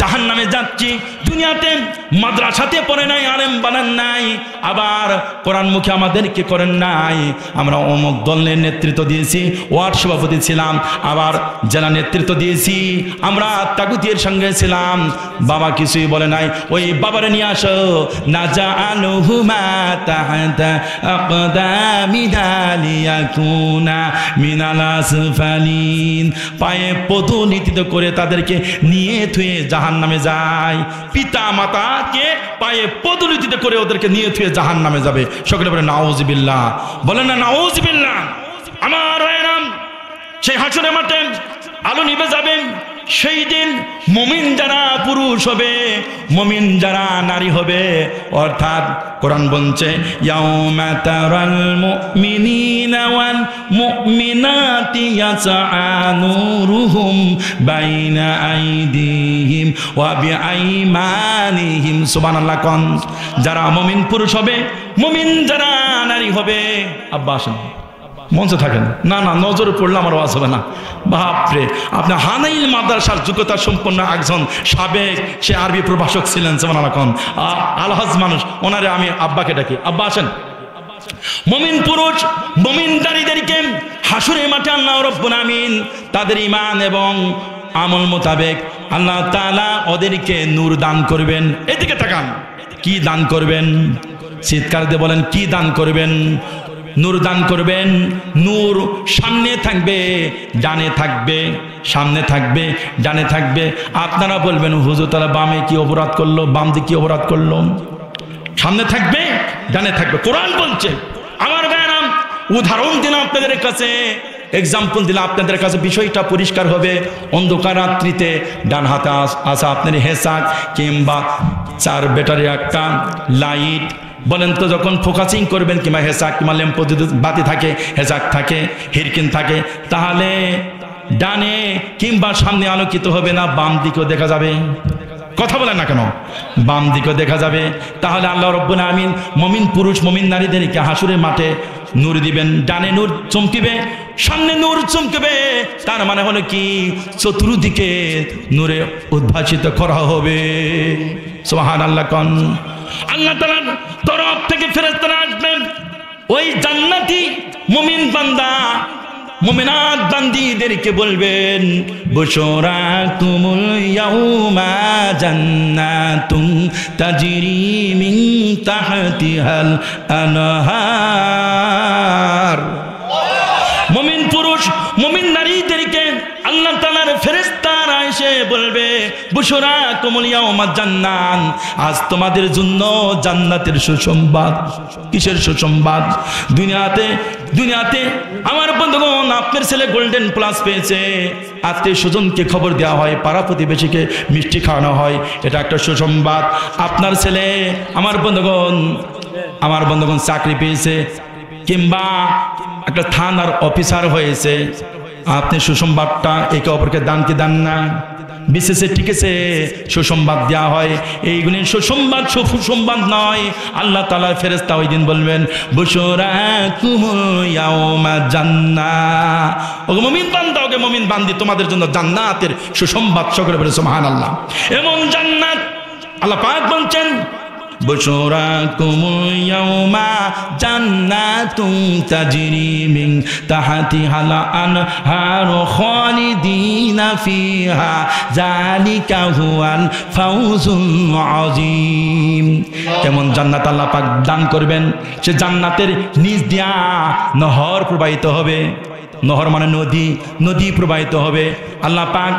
A: জাহান্নামে যাচ্ছি। দুনিয়াতে মাদ্রাসাতে পড়ে নাই, আলেম বানান নাই, আবার কোরআন মুখে আমাদেরকে করেন নাই। আমরা অমুক দলের নেতৃত্ব দিয়েছি, ওয়ার্ড সভাপতি ছিলাম, আবার জেলা নেতৃত্ব দিয়েছি, আমরা তাগুতির সঙ্গে ছিলাম, বাবা কিছুই বলে নাই। ওই বাবারে নিয়ে আসো, নাজাআলুহুমা তাহাতা আকদামিনা লিয়াকুনা মিনাল আসফালিন। পায়ে পদুলিখিত করে তাদেরকে নিয়ে থুয়ে জাহান্নামে যায়। পিতা মাতাকে পায়ে পদুলিখিত করে ওদেরকে নিয়ে থুয়ে জাহান্নামে যাবে। সকলে বলে নাউজুবিল্লাহ, বলেন না নাউজুবিল্লাহ। আমার ভাইরাম, সেই হাসরের মাঠে আলো নিভে যাবে। সেই দিন মুমিন যারা পুরুষ হবে, মুমিন যারা নারী হবে, অর্থাৎ কোরআন বলছে ইয়াউমা তারাল মুমিনিনা ওয়াল মুমিনাতি ইয়াসআ নূরুহুম বাইনা আইদিহিম ওয়া বিআইমানিহিম। সুবহানাল্লাহ। কোন যারা মুমিন পুরুষ হবে, মুমিন যারা নারী হবে। আব্বা আসেন, মঞ্চে থাকেন। না না, নজরে পড়লে আমার ওয়াজ হবে না। বাপরে, আপনি হানাইল মাদ্রাসার যোগ্যতা সম্পন্ন একজন সাবেক সে আরবি প্রভাষক ছিলেন। সুবহানাল্লাহ। আলহাজ মানুষ, ওনারে আমি আব্বাকে ডাকি। আব্বা আসেন। মুমিন পুরুষ মুমিন নারীদেরকে হাসরের মাঠে আল্লাহ রাব্বুল আমিন তাদের ঈমান এবং আমল মোতাবেক আল্লাহ তাআলা ওদেরকে নূর দান করবেন। এদিকে তাকান, কি দান করবেন? চিৎকার দিয়ে বলেন, কি দান করবেন? নূর দান করবেন। নূর সামনে থাকবে, ডানে থাকবে, সামনে থাকবে, ডানে থাকবে। আপনারা বলবেন হুজুর তারা বামে কি অপরাধ করলো, বাম দিকে কি অপরাধ করলো? সামনে থাকবে, ডানে থাকবে। কোরআন বলছে। আমার ভাইরাম, উদাহরণ দিলাম আপনাদের কাছে, এক্সাম্পল দিলাম আপনাদের কাছে, বিষয়টা পরিষ্কার হবে। অন্ধকার রাত্রিতে ডান হাতে আসা আপনার হেসাক কিংবা 4 ব্যাটারি একটা লাইট, বলেন তো যখন ফোকাসিং করবেন কিংবা হেসাক কিংবা ল্যাম্প বাতি থাকে, হেসাক থাকে, হিরকিন থাকে, তাহলে ডানে কিংবা সামনে আলোকিত হবে না, বাম দিকেও দেখা যাবে? কথা বলেন না কেন? বাম দিকেও দেখা যাবে। তাহলে আল্লাহ রাব্বুল আমিন মুমিন পুরুষ মুমিন নারীদেরকে হাসরের মাঠে নূর দিবেন। ডানে নূর চমকিবে, সামনে নূর চমকিবে। তার মানে হলো কি, চতুর্দিকে নূরে উদ্ভাসিত করা হবে। সুবহানাল্লাহ। কোন আল্লাহ তাআলার তরফ থেকে ফেরেশতারা আসবেন, ওই জান্নাতি মুমিন বান্দা মুমিনাত বান্দীদেরকে বলবেন বুশরাকুমুল ইয়াউমা জান্নাতুন তাজরি মিন তাহতিহাল আনহার। মুমিন পুরুষ মুমিন নারীদেরকে আল্লাহ তাআলার ফেরেশতারা এসে বলবে বুশরাকুমুল ইয়াউমা জান্নাত, আজ তোমাদের জন্য জান্নাতের সুসংবাদ। কিসের সুসংবাদ? দুনিয়াতে আমার বন্ধুগণ, আপনার ছেলে গোল্ডেন প্লাস পেয়েছে, আত্মীয় স্বজনকে খবর দেওয়া হয়, পাড়া প্রতিবেশীকে মিষ্টি খাওয়ানো হয়, এটা একটা সুসংবাদ। আপনার ছেলে আমার বন্ধুগণ চাকরি পেয়েছে কিংবা একটা থানার অফিসার হয়েছে, আপনি সুসংবাদটা একে অপরকে দান কি দান না? বিশেষে ঠিক আছে, সুসংবাদ দেওয়া হয়। এইগুলি সুসংবাদ সুসংবাদ নয়। আল্লাহ তাআলার ফেরেশতা ওই দিন বলবেন বুশরাকুমুল ইয়াউমা জান্নাহ, ওগো মুমিন বান্দা, ওগো মুমিন বান্দি, তোমাদের জন্য জান্নাতের সুসংবাদ। সকলে বলে সুবহানাল্লাহ। এমন জান্নাত আল্লাহ পাক বলছেন বুশরাকুমুল ইয়াউমা জান্নাতুন তাজরি মিন তাহতিহাল আনহারু খালিদিনা ফিহা যালিকা হুয়াল ফাউজুল আযীম। এমন জান্নাত আল্লাহ পাক দান করবেন, সে জান্নাতের নিচ দিয়া নহর প্রবাহিত হবে। নহর মানে নদী প্রবাহিত হবে। আল্লাহ পাক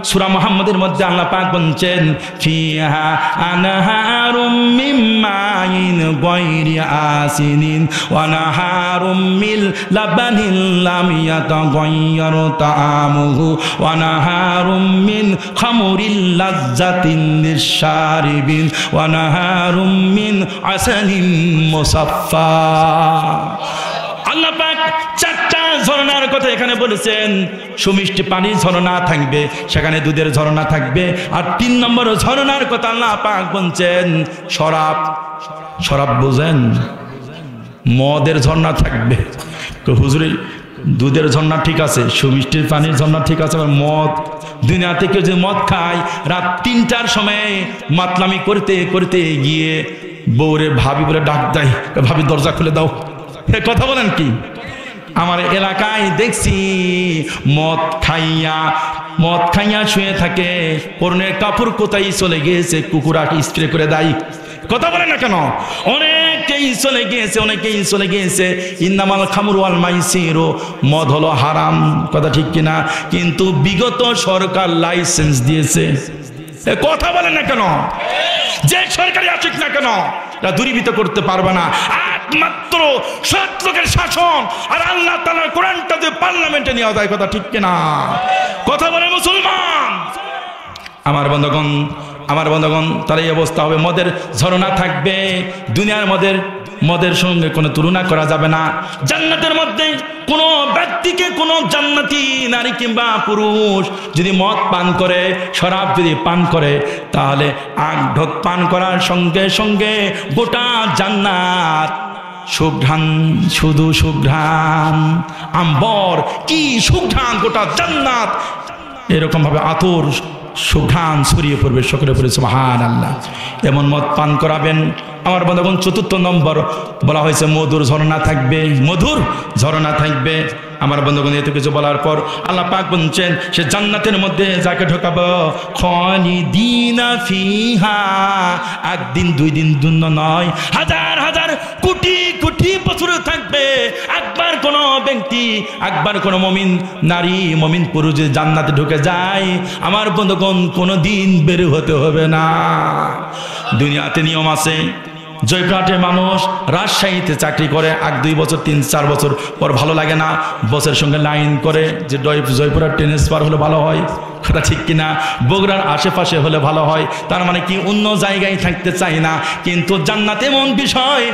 A: সূরা মুহাম্মাদের মধ্যে আল্লাহ পাক বলছেন ফিহা আনহারুম মিন মাইন গায়রি আসিনিন ওয়া নাহারুম মিন লাবানিন লাম ইয়াতাগায়্যার তাআমুহু ওয়া নাহারুম মিন খামরিল লাযযাতিন লিশশারিবিন ওয়া নাহারুম মিন আসালিন মুসাফফা। আল্লাহ পাক 4টা ঝর্ণার কথা এখানে বলেছেন। সুমিষ্টি পানির ঝর্ণা থাকবে, সেখানে দুধের ঝর্ণা থাকবে। আর 3 নম্বর ঝর্ণার কথা আল্লাহ পাক বলছেন শরাব বুঝেন, মদের ঝর্ণা থাকবে। হুজুর দুধের ঝর্ণা ঠিক আছে, সুমিষ্টির পানির ঝর্ণা ঠিক আছে, আবার মদ, দুনিয়াতে কেউ যে মদ খায়, রাত 3টার সময় মাতলামি করতে করতে গিয়ে বউরে ভাবি বলে ডাক দেয়, ভাবি দরজা খুলে দাও। কথা বলেন কি? আমার এলাকায় দেখছি মদ খাইয়া শুয়ে থাকে, পরনের কাপড় কোথায় চলে গিয়েছে, কুকুরাকে স্প্রে করে দেয়। কথা বলে না কেন? অনেকেই চলে গিয়েছে। ইন্নামাল খামরু ওয়াল মাইসিরু, মদ হলো হারাম, কথা ঠিক কিনা? কিন্তু বিগত সরকার লাইসেন্স দিয়েছে। কথা বলে না কেন? যে সরকারি আসুক না কেন দূরীভূত করতে পারবে না। একমাত্র সৎ লোকের শাসন আর আল্লাহ তাআলার কোরআনটা যে পার্লামেন্টে নিয়ে যায়, কথা ঠিক কিনা? কথা বলে মুসলমান। আমার বন্ধুগণ, তার এই অবস্থা হবে। মদের ঝরনা থাকবে, দুনিয়ার মদের সঙ্গে কোনো তুলনা করা যাবে না। জান্নাতের মধ্যে কোনো ব্যক্তিকে, কোনো জান্নাতি নারী কিংবা পুরুষ যদি মদ পান করে, শরাব যদি পান করে, তাহলে আগ ঢোক পান করার সঙ্গে সঙ্গে গোটা জান্নাত সুঘ্রাণ, শুধু সুঘ্রাণ, আম্বর কি সুঘ্রাণ, গোটা জান্নাত এরকম ভাবে আতর সুঘ্রাণ ছড়িয়ে পড়বে। সকলে পড়ে সুবহানাল্লাহ। এমন মদ পান করাবেন। আমার বন্ধুগণ, ৪র্থ নম্বর বলা হয়েছে মধুর ঝরনা থাকবে। আমার বন্ধুগণ, এত কিছু বলার পর আল্লাহ পাক বলছেন সে জান্নাতের মধ্যে যাকে ঢোকাবো, খালিদিনা ফিহা, একদিন 2 দিন দুন্য নয়, হাজার হাজার কোটি কোটি বছর থাকবে। একবার কোন ব্যক্তি, একবার কোন মুমিন নারী, মুমিন পুরুষ যদি জান্নাতে ঢুকে যায়, আমার বন্ধুগণ কোনো দিন বের হতে হবে না। দুনিয়াতে নিয়ম আছে। জয়পুরহাটের মানুষ রাজশাহীতে চাকরি করে, 1-2 বছর 3-4 বছর পর ভালো লাগে না, বসের সঙ্গে লাইন করে যে জয়পুরহাট ট্রান্সফার হলে ভালো হয়, কথা ঠিক কিনা? বগুড়ার আশেপাশে হলে ভালো হয়। তার মানে কি অন্য জায়গায় থাকতে চাই না। কিন্তু জান্নাত এমন বিষয়,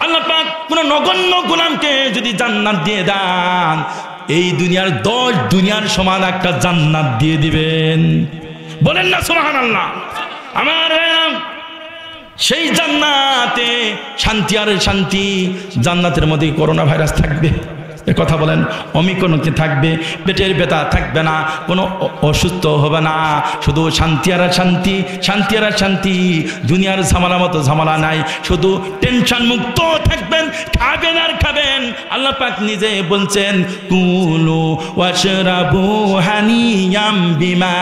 A: আল্লাহ পাক কোন নগণ্য গোলামকে যদি জান্নাত দিয়ে দেন, এই দুনিয়ার 10 দুনিয়ার সমান একটা জান্নাত দিয়ে দিবেন। বলেন না সুবহানাল্লাহ। আমার সেই জান্নাতে শান্তি আর শান্তি। জান্নাতের মধ্যে করোনা ভাইরাস থাকবে, কথা বলেন? অমিক্রণ থাকবে, পেটের ব্যথা থাকবে না, কোনো অসুস্থ হবে না, শুধু শান্তি আর শান্তি। দুনিয়ার ঝামেলা মতো ঝামেলা নাই, শুধু টেনশন মুক্ত থাকবেন, খাবেন আর খাবেন। আল্লাহ পাক নিজে বলছেন, কুলু ওয়াশরাবু হানিয়াম বিমা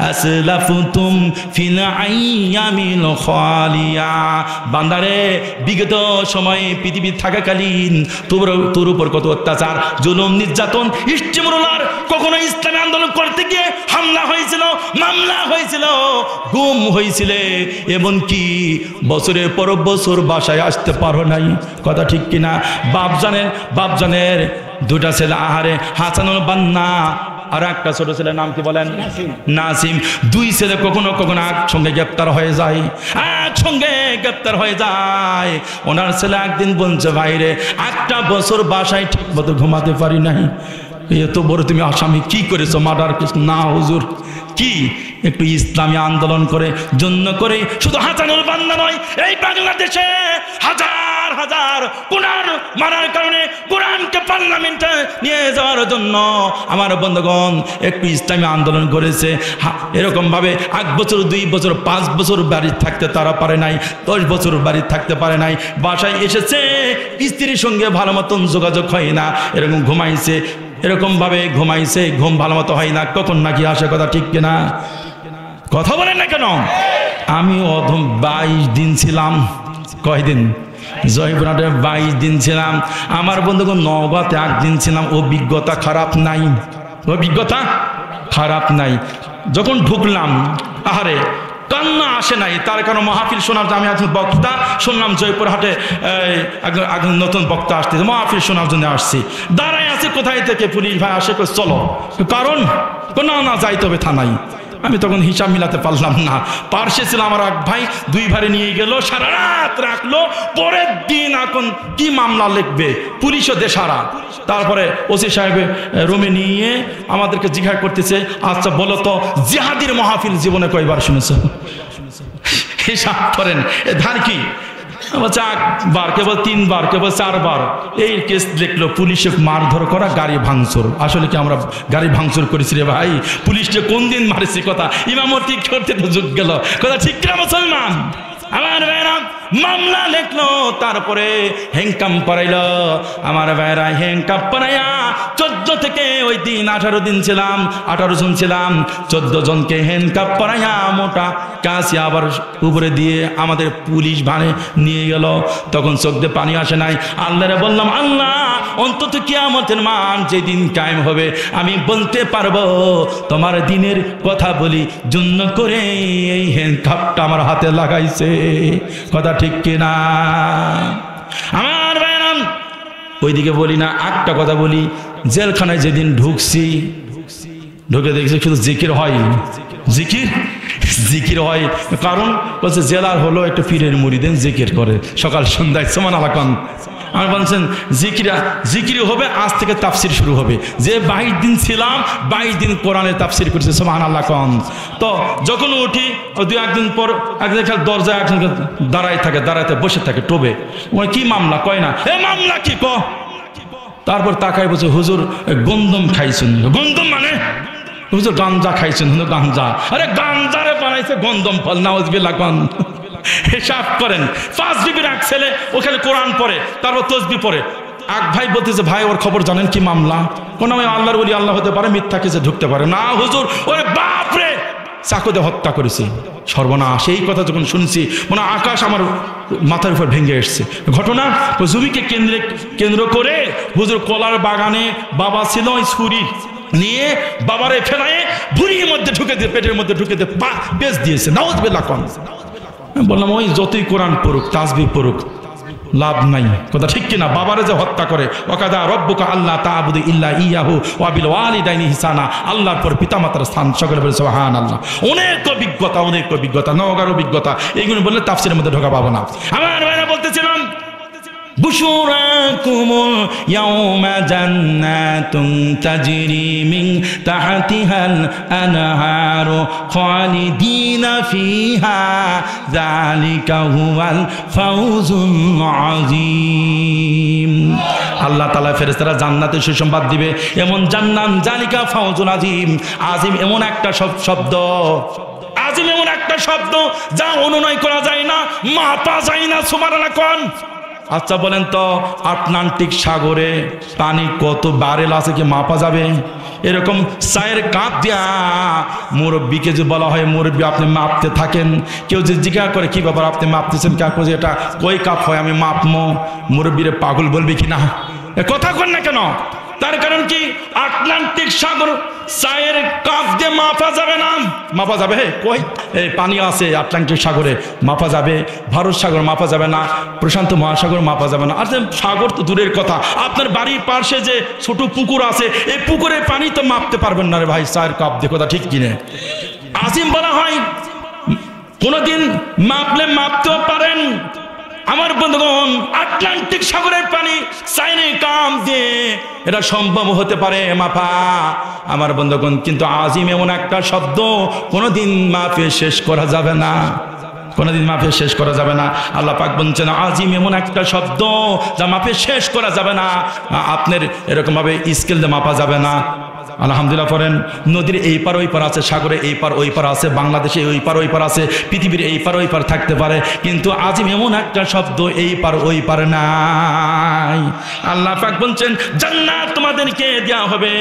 A: আসলাফতুম ফিল আইয়ামিল খালিয়া। বান্দারে, বিগত সময়ে পৃথিবী থাকাকালীন তোর উপর কত অত্যাচার, জুলুম, নির্যাতন, ইস্তেমরুলার, কখনো ইসলামী আন্দোলন করতে গিয়ে হামলা হয়েছিল, মামলা হয়েছিল, গুম হয়েছিল, এমনকি বছরের পর বছর বাসায় আসতে পারো নাই, কথা ঠিক কিনা? বাপজানের 2টা ছেলে, আহারে, হাসানুল বান্না আর একটা ছোট ছেলের নাম কি বলেন? নাসিম। 2 ছেলে কখনো কখনো একসঙ্গে গ্রেপ্তার হয়ে যায়। ওনার ছেলে একদিন বলছে, ভাইরে 1টা বছর বাসায় ঠিক মতো ঘুমাতে পারি নাই। এত বড় তুমি আসামি, কি করেছো? Murder case? না হুজুর। কি একটু ইসলামী আন্দোলন করে শুধু হাসানুল বান্না নয়, এই বাংলাদেশে হাজার হাজার কোরআন মারার কারণে, কোরআনকে পার্লামেন্টে নিয়ে যাওয়ার জন্য আমার বন্ধুগণ একটু ইসলামী আন্দোলন করেছে। এরকম ভাবে 1 বছর 2 বছর 5 বছর বাড়ি থাকতে তারা পারে নাই, 10 বছর বাড়ি থাকতে পারে নাই, বাসায় এসেছে, স্ত্রীর সঙ্গে ভালো মতন যোগাযোগ হয় না, এরকম ঘুমাইছে, এরকম ভাবে ঘুমাইছে, ঘুম ভালো মতো হয় না, কখন নাকি আসে, কথা ঠিক কিনা? কথা বলেন না কেন? আমি 22 দিন ছিলাম। কয়দিন? জয়পুরহাটে 22 দিন ছিলাম। আমার বন্ধুগণ নওগাঁতে 1 দিন ছিলাম। অভিজ্ঞতা খারাপ নাই। যখন ঢুকলাম, আহারে কান্না আসে নাই, তার কারণ মাহফিল শোনার, আমি একজন বক্তা শুনলাম জয়পুরহাটে একজন নতুন বক্তা আসতেছে, মাহফিল শোনার জন্য আসছি। দাঁড়ায় আছে, কোথায় থেকে পুলিশ ভাই আসে, চলো, কারণ না যাইতে হবে থানায়। আমি তখন হিসাব মিলাতে পারলাম না। পার্শ্বে ছিল আমার এক ভাই, 2 ভারে নিয়ে গেল, সারা রাত রাখলো, পরের দিন এখন কি মামলা লিখবে, পুলিশও দেশারা। তারপরে ওসি সাহেব রুমে নিয়ে আমাদেরকে জিজ্ঞাসা করতেছে, আচ্ছা বলো তো, জিহাদির মাহফিল জীবনে কয়বার শুনেছো? হিসাব করেন, ধার কি? বলছে 1 বার, কেবল 3 বার, কেবল 4 বার। এই কেস দেখলো, পুলিশে মারধর করা, গাড়ি ভাঙচুর। আসলে কি আমরা গাড়ি ভাঙচুর করেছি রে ভাই? পুলিশকে কোন দিন মারেছি? কথা ইমামতি করতে তো যুগ গেল, কথা ঠিক কিনা মুসলমান? আমার ভাইরা, মামলা লিখলো, তারপরে হ্যাংকাম পড়াইলো। আমার ভাইরা হ্যাংকাম পড়াইয়া 14 থেকে ওই দিন 18 দিন ছিলাম, 18 জন ছিলাম, 14 জনকে হ্যাংকাম পড়াইয়া মোটা কাছে আবার উপরে দিয়ে আমাদের পুলিশ ভানে নিয়ে গেল। তখন চোখ দিয়ে পানি আসে নাই। আল্লাহরে বললাম, আল্লাহ অন্তত কিয়ামতের মান যেদিন কায়েম হবে আমি বলতে পারবো তোমার দিনের কথা বলি জন্য করে এই হ্যান্ডকাপটা আমার হাতে লাগাইছে। কথা ঠিক কিনা? আমার ভাইরাম ওইদিকে বলি না, একটা কথা বলি, জেলখানায় যেদিন ঢুকছি, ঢুকে দেখছি শুধু জিকির হয়, জিকির হয়। কারণ বলছে জেলার হলো একটু পীরের মুরিদেন জিকির করে সকাল সন্ধ্যায় সুবহানাল্লাহ। আমি বলছেন জিকির হবে, আজ থেকে তাফসির শুরু হবে। যে 22 দিন ছিলাম 22 দিন কোরআনের তাফসির করছে সুবহানাল্লাহ। তো যখন উঠি 2-1 দিন পর একদিন দরজায় একজন দাঁড়াইতে বসে থাকে টোবে। ওই কি মামলা? কয় না এ মামলা কি ক। তারপর তাকাই বলছে, হুজুর গন্ধম খাইছেন। গন্ধম মানে? হুজুর গাঞ্জা খাইছেন। গাঞ্জা? আরে গাঞ্জারে বানাইছে গন্ধম ফল। নাউজুবিল্লাহ। হিসাব করেন, 5 বিবির এক ছেলে ওখানে কোরআন পড়ে, তারপর তসবিহ পড়ে। এক ভাই বলতেছে, ভাই ওর খবর জানেন কি মামলা? কোন আমি আল্লাহর ওলি, আল্লাহ হতে পারে, মিথ্যা কেসে ঢুকতে পারে না। হুজুর ওরে বাপরে চাকুতে হত্যা করেছে। সর্বনাশ। এই কথা যখন শুনছি মনে আকাশ আমার মাথার উপর ভেঙে এসছে। ঘটনা জমিকে কেন্দ্র করে হুজুর কলার বাগানে বাবা ছিল, ওই ছুরি নিয়ে বাবারে ফেলায় ভুঁড়ির মধ্যে ঢুকে দিয়ে, পেটের মধ্যে ঢুকে দিয়ে পেঁচ দিয়েছে। নাউজুবিল্লাহ। বললাম ওই যতই কোরআন পড়ুক তাসবিহ পড়ুক লাভ নাই। কথা ঠিক কিনা? বাবারে যে হত্যা করে, ওয়াকাদা রব্বুকা আল্লাহ তা'বুদু ইল্লা ইয়াহু ওয়া বিল ওয়ালিদাইনি ইহসানা। আল্লাহর পর পিতামাতার স্থান। সকলে বলে সুবহানাল্লাহ। অনেক অভিজ্ঞতা, নওগাঁর অভিজ্ঞতা। এইগুলো বললে তাফসীরের মধ্যে ঢোকা পাবো না। আমার ভাইরা বলতেছিলাম, বুশুরাকুমুল ইয়াউমা জান্নাতুন তাজরি মিন তাহতিহাল আনহারু খালিদিনা ফিহা যালিকা হুয়াল ফাউজুল আযীম। আল্লাহ তাআলা ফেরেশতারা জান্নাতে সুসংবাদ দিবে, এমন জান্নাত, জালিকা ফাউজুল আযীম। আযীম এমন একটা শব্দ, আযীম এমন একটা শব্দ যা অনুনয় করা যায় না, মাপা যায় না। সুবহানাল্লাহ। কোন আচ্ছা বলেন তো, আটলান্টিক সাগরে পানি কত ব্যারেল আছে কি মাপা যাবে? এরকম চায়ের কাপ দিয়া মুরব্বীকে যে বলা হয়, মুরব্বী আপনি মাপতে থাকেন। কেউ যে জিজ্ঞাসা করে কি ব্যাপার আপনি মাপতেছেন কাকু, যে এটা কই কাপ হয় আমি মাপমো, মুরব্বীরে পাগল বলবি কি না? কথা কন না কেন? তার কারণ কি? আটলান্টিক সাগর চায়ের কাপ দিয়ে মাপা যাবে না। মাপা যাবে কই? এই পানি আছে আটলান্টিক সাগরে, মাপা যাবে। ভারত সাগর মাপা যাবে না, প্রশান্ত মহাসাগর মাপা যাবে না। আর সাগর তো দূরের কথা, আপনার বাড়ির পাশে যে ছোট পুকুর আছে, এই পুকুরের পানি তো মাপতে পারবেন না রে ভাই চায়ের কাপ দিয়ে। কথা ঠিক কিনে? আজিম বলা হয়, কোনদিন মাপলে মাপতেও পারেন। আমার বন্ধুগণ, আটলান্টিক সাগরের পানি চাইনিজ কাপ দিয়ে এটা সম্ভব হতে পারে মাপা। আমার বন্ধুগণ, কিন্তু আজিম এমন একটা শব্দ কোনোদিন মাপে শেষ করা যাবে না, কোনোদিন মাপে শেষ করা যাবে না। আল্লাহ পাক বলছেন আজিম এমন একটা শব্দ যা মাপে শেষ করা যাবে না। আপনার এরকম ভাবে স্কেল দিয়ে মাপা যাবে না। আলহামদুলিল্লাহ পড়েন। নদীর এই পার ওই পার আছে, সাগরে এই পার ওই পার আছে, বাংলাদেশে এই পার ওই পার আছে, পৃথিবীর এই পার ওই পার থাকতে পারে, কিন্তু আজিম এমন একটা শব্দ এই পার ওই পার নাই। আল্লাহ পাক বলছেন জান্নাত তোমাদেরকে দেওয়া হবে,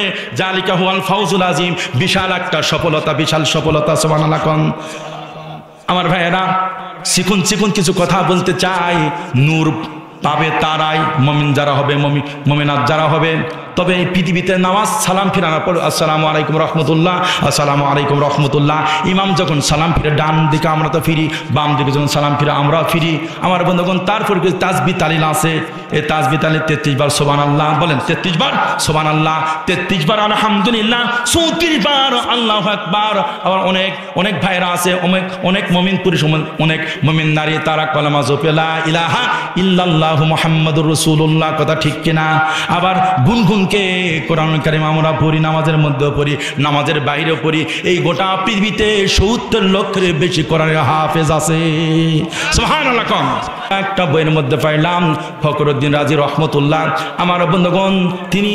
A: জালিকা হুয়াল ফাউজুল আজিম। বিশাল একটা সফলতা, বিশাল সফলতা। সুবহানাল্লাহ। আমার ভাইয়েরা, চিকুন কিছু কথা বলতে চাই। নূর পাবে তারাই, মুমিন যারা হবে, মুমিনাত যারা হবে। তবে এই পৃথিবীতে নামাজ সালাম ফিরানোর পর আসসালামু আলাইকুম রহমতুল্লাহ, আসসালামু আলাইকুম রহমতুল্লাহ। ইমাম যখন সালাম ফিরে ডান দিকে আমরা তো ফিরি, বাম দিকে যখন সালাম ফিরে আমরাও ফিরি। আমার বন্ধুগণ, তারপর তাসবিহ তাহলিল আছে। এই তাসবিহ তাহলিল 33 বার সুবহানাল্লাহ বলেন, 33 বার সুবহানাল্লাহ, 33 বার আলহামদুলিল্লাহ, 34 বার আল্লাহু আকবার। আবার অনেক ভাইরা আছে, অনেক মুমিন পুরুষ, অনেক মুমিন নারী, তারা কলেমা জপে লা ইলাহা ইল্লাল্লাহু মুহাম্মাদুর রাসূলুল্লাহ। কথা ঠিক কিনা? আবার গুনগুনকে কোরআন কারীম আমরা পড়ি, নামাজের মধ্যেও পড়ি, নামাজের বাইরেও পড়ি। এই গোটা পৃথিবীতে 70 লক্ষের বেশি কোরআনের হাফেজ আছে। সুবহানাল্লাহ। একটা বইয়ের মধ্যে পাইলাম ফখরুদ্দিন রাজি রহমতুল্লাহ আমার বন্ধুগণ তিনি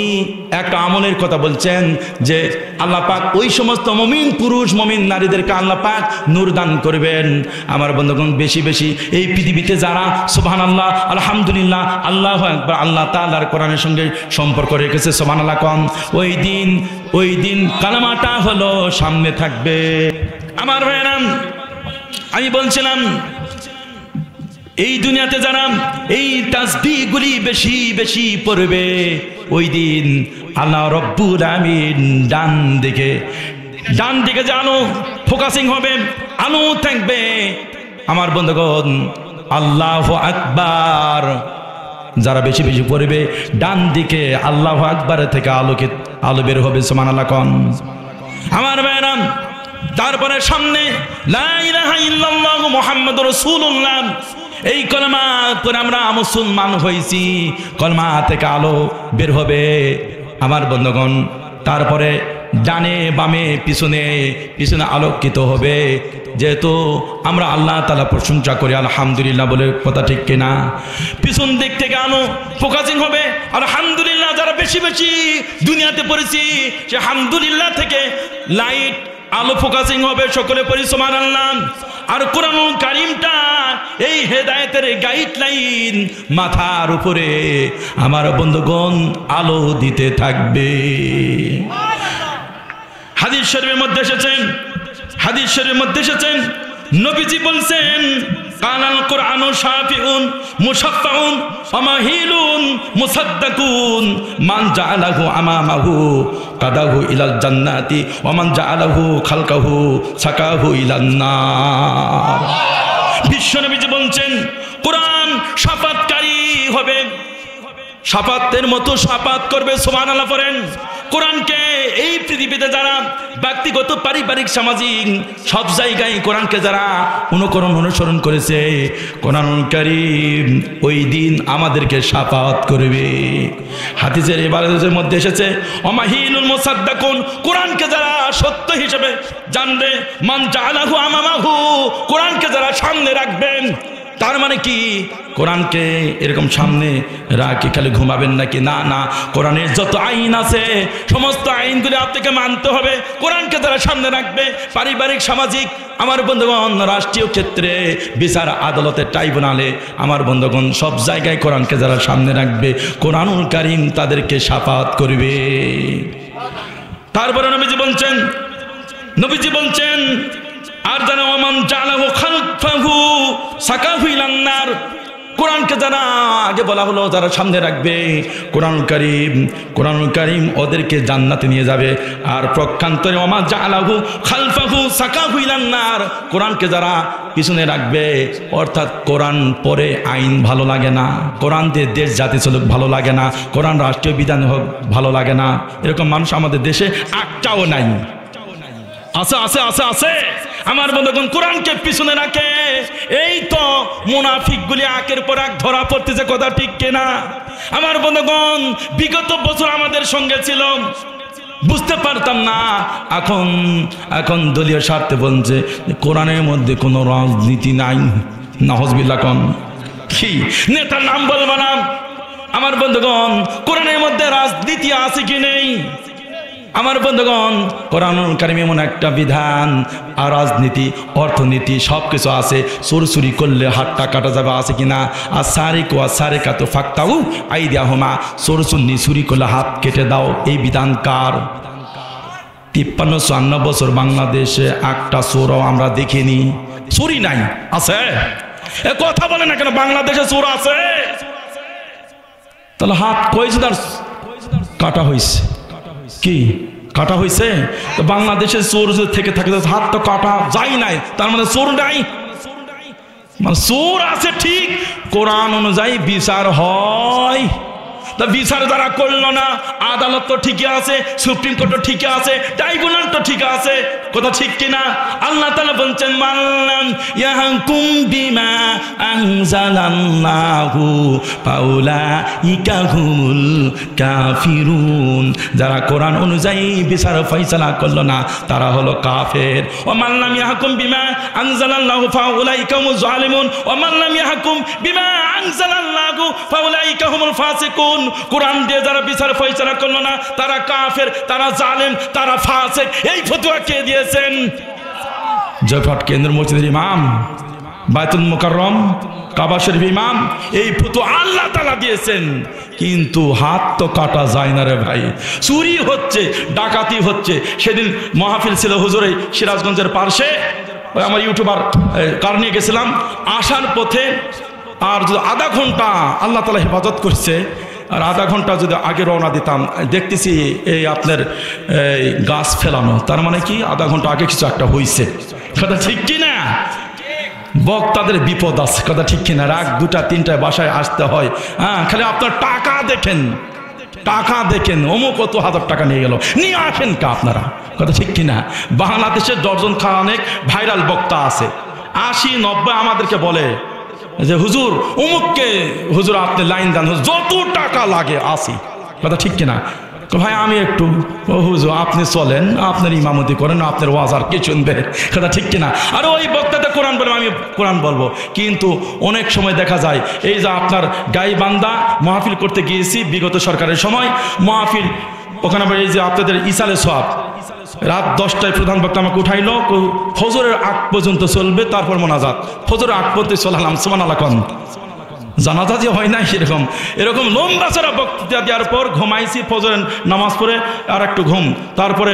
A: একটা আমলের কথা বলছেন যে আল্লাহ পাক ওই সমস্ত মুমিন পুরুষ মুমিন নারীদেরকে আল্লাহ পাক নূর দান করবেন। আমার বন্ধুগণ বেশি বেশি এই পৃথিবীতে যারা সুবহানাল্লাহ আলহামদুলিল্লাহ আল্লাহু আকবার আল্লাহ তাআলার কোরআনের সঙ্গে সম্পর্ক রেখেছে সুবহানাল্লাহ কম, ওই দিন কালামাটা হলো সামনে থাকবে। আমার ভাইরা আমি বলছিলাম এই দুনিয়াতে যারা এই তাসবিহগুলি বেশি বেশি পড়বে ওই দিন আল্লাহ রব্বুল আমিন ডান দিকে যে আলো ফোকাসিং হবে, আলো থাকবে। আমার বন্ধুগণ আল্লাহু আকবার যারা বেশি বেশি পড়বে ডান দিকে আল্লাহু আকবার থেকে আলো বের হবে সুবহানাল্লাহ কোন। আমার ভাইরা তারপরে সামনে লা ইলাহা ইল্লাল্লাহ মুহাম্মাদুর রাসূলুল্লাহ এই কলমা পরে আমরা মুসলমান হয়েছি, কলমা থেকে আলো বের হবে। আমার বন্ধুগণ তারপরে ডানে বামে পিছনে আলোকিত হবে। যেহেতু আমরা আল্লাহ তাআলা প্রশংসা করি আলহামদুলিল্লাহ বলে কথা ঠিক কিনা, পিছন দিক থেকে আলো ফোকাসিং হবে আলহামদুলিল্লাহ। যারা বেশি বেশি দুনিয়াতে পড়েছি সে আলহামদুলিল্লাহ থেকে লাইট আলো ফোকাসিং হবে, সকলে পড়ি সুবহানাল্লাহ। আর কোরআনুল কারীমটা এই হেদায়েতের গাইডলাইন মাথার উপরে আমার বন্ধুগণ আলো দিতে থাকবে। হাদিস শরীফের মধ্যে এসেছেন নবীজি বলছেন কানাল কোরআনু শাফিউন মুশাফফাউন ওয়া মাহিলুন মুসাদ্দাকুন মান জাআলাহু আমামাহু কাদাহু ইলাল জান্নাতি ওয়া মান জাআলাহু খালকাহু সাকাহু ইলান নার। বিশ্ব নবীজি বলছেন কোরআন শাফাতকারী হবে, শাফাতের মতো শাফাত করবে সুবহানাল্লাহ পড়েন। কোরআনকে এই পৃথিবীতে যারা ব্যক্তিগত পারিবারিক সামাজিক সব জায়গায় কোরআনকে যারা অনুসরণ করেছে কোরআনুল কারীম ওই দিন আমাদেরকে শাফাত করবে। হাদিসের ইবারতের মধ্যে এসেছে ওমাহিলুল মুসাদ্দাকুন কোরআনকে যারা সত্য হিসেবে জানবে, মান জাআলাহু আমামাহু কোরআনকে যারা সামনে রাখবেন। তার মানে কি কোরআনকে এরকম সামনে রাখি খালি ঘুমাবেন নাকি? না, কোরআনের যত আইন আছে সমস্ত আইনগুলি আপনাকে মানতে হবে। কোরআনকে যারা সামনে রাখবে পারিবারিক সামাজিক আমার বন্ধুগণ রাষ্ট্রীয় ক্ষেত্রে বিচার আদালতে ট্রাইব্যুনালে আমার বন্ধুগণ সব জায়গায় কোরআনকে যারা সামনে রাখবে কোরআনুল কারীম তাদেরকে শাফাত করবে। তারপরে নবীজি বলছেন আর যারা ওমান জালাহু খালফাহু সাকাহু ইলান নার কোরআনকে যারা আগে বলা হলো যারা সামনে রাখবে কোরআনুল কারীম ওদেরকে জান্নাতে নিয়ে যাবে। আর প্রক্ষান্তরে ওমান জালাহু খালফাহু সাকাহু ইলান নার কোরআনকে যারা পিছনে রাখবে অর্থাৎ কোরআন পড়ে আইন ভালো লাগে না, কোরআন দিয়ে দেশ জাতি চলুক ভালো লাগে না, কোরআন রাষ্ট্রীয় বিধান হোক ভালো লাগে না, এরকম মানুষ আমাদের দেশে একটাও নাই। আছে আমার বন্ধুগণ কোরআনকে পিছনে রাখে এই তো মুনাফিকগুলি একের পর এক ধরা পড়তেছে, কথা ঠিক কিনা? আমার বন্ধুগণ বিগত বছর আমাদের সঙ্গে ছিল, বুঝতে পারতাম না, এখন দলীয় স্বার্থে বলছে কোরআনের মধ্যে কোনো রাজনীতি নাই। নাউজুবিল্লাহ কোন কি নেতার নাম বলবো না। আমার বন্ধুগণ কোরআনের মধ্যে রাজনীতি আছে কি নেই? আমার বন্ধুগণ কোরআনুল কারীমে এমন একটা বিধান আর রাজনীতি অর্থনীতি সব কিছু আছে। চুরি করলে হাতটা কাটা যাবে আছে কিনা? আর সারিকু আর সারিকাতু ফাক্তাউ আইদিয়াহুমা চুরি করলে হাত কেটে দাও, এই বিধান কার? 53-54 বছর বাংলাদেশে একটা চোরও আমরা দেখিনি। চুরি নাই, আছে? এ কথা বলে না কেন? বাংলাদেশে চোর আছে, তাহলে হাত কয়েছে তার কাটা হয়েছে কি? কাটা হয়েছে তো বাংলাদেশে চোর থেকে থাকে হাত তো কাটা যায় নাই, তার মানে চোর নাই। মানে চোর আছে ঠিক, কোরআন অনুযায়ী বিচার হয়। তা বিচার যারা করলো না, আদালত তো ঠিকই আছে, সুপ্রিম কোর্টও ঠিকই আছে, ট্রাইব্যুনাল তো ঠিক আছে, কথা ঠিক কিনা? আল্লাহ তাআলা বলছেন মাল্লাম ইয়াহকুম বিমা আনজালাল্লাহু ফাউলাইকা হুমুল কাফিরুন। যারা কোরআন অনুযায়ী বিচার ফয়সালা করলো না তারা হলো কাফের। ওয়া মাল্লাম ইয়াহকুম বিমা আনজালাল্লাহু ফাউলাইকা হুমুজ জালিমুন ওয়া মাল্লাম ইয়াহকুম বিমা আনজালাল্লাহু ফাউলাইকা হুমুল ফাসিকুন। কোরআন দিয়ে যারা বিচার ফয়সালা করলো না তারা কাফের, তারা জালেম, তারা ফাসিক। এই ফতোয়া কে দিয়েছেন? জয়পুরহাট কেন্দ্রীয় মসজিদের ইমাম, বাইতুল মুকাররম, কাবা শরীফ ইমাম। এই ফতোয়া আল্লাহ তাআলা দিয়েছেন। কিন্তু হাত তো কাটা যায় না রে ভাই, চুরি হচ্ছে, ডাকাতি হচ্ছে। সেদিন মাহফিল ছিল হুজুরে সিরাজগঞ্জের পার্শ্বে, ওই আমার ইউটিউবার কার নিয়ে গেছিলাম, আসার পথে আর যদি আধা ঘন্টা আল্লাহ তাআলা হেফাজত করছে, আর আধা ঘন্টা যদি আগে রওনা দিতাম, দেখতেছি এই আপনার গাছ ফেলানো, তার মানে কি আধা ঘন্টা আগে কিছু একটা হয়েছে, কথা ঠিক কিনা? বক্তাদের বিপদ আছে, কথা ঠিক কিনা? রাত 2টা 3টায় বাসায় আসতে হয়। হ্যাঁ, খালি আপনার টাকা দেখেন, টাকা দেখেন, অমুক কত হাজার টাকা নিয়ে গেল, নিয়ে আসেন কা আপনারা, কথা ঠিক কিনা? বাংলাদেশের দর্জন খানেক ভাইরাল বক্তা আছে, 80-90 আমাদেরকে বলে যে হুজুর অমুককে, হুজুর আপনি লাইন দেন, যত টাকা লাগে আসি, কথা ঠিক কিনা? ভাই আমি একটু, ও হুজুর আপনি চলেন, আপনার ইমামতি করেন, আপনার ওয়াজ আর কি শুনবে, কথা ঠিক কিনা? আর ওই বক্তাতে কোরআন বলবো, আমি কোরআন বলবো। কিন্তু অনেক সময় দেখা যায় এই যে আপনার গাইবান্ধা মাহফিল করতে গিয়েছি বিগত সরকারের সময়, মাহফিল ওখানে এই যে আপনাদের ইসালে সওয়াব, রাত 10টায় প্রধান বক্তা আমাকে উঠাইলো, ফজরের আগ পর্যন্ত চলবে, তারপর মোনাজাত। ফজরের আগ পর্যন্ত চলালাম, সুবহানাল্লাহ কোন জানাজা যে হয় না এরকম লম্বা চড়া বক্তৃতা দেওয়ার পর ঘুমাইছি, ফজরের নামাজ পড়ে আর একটু ঘুম। তারপরে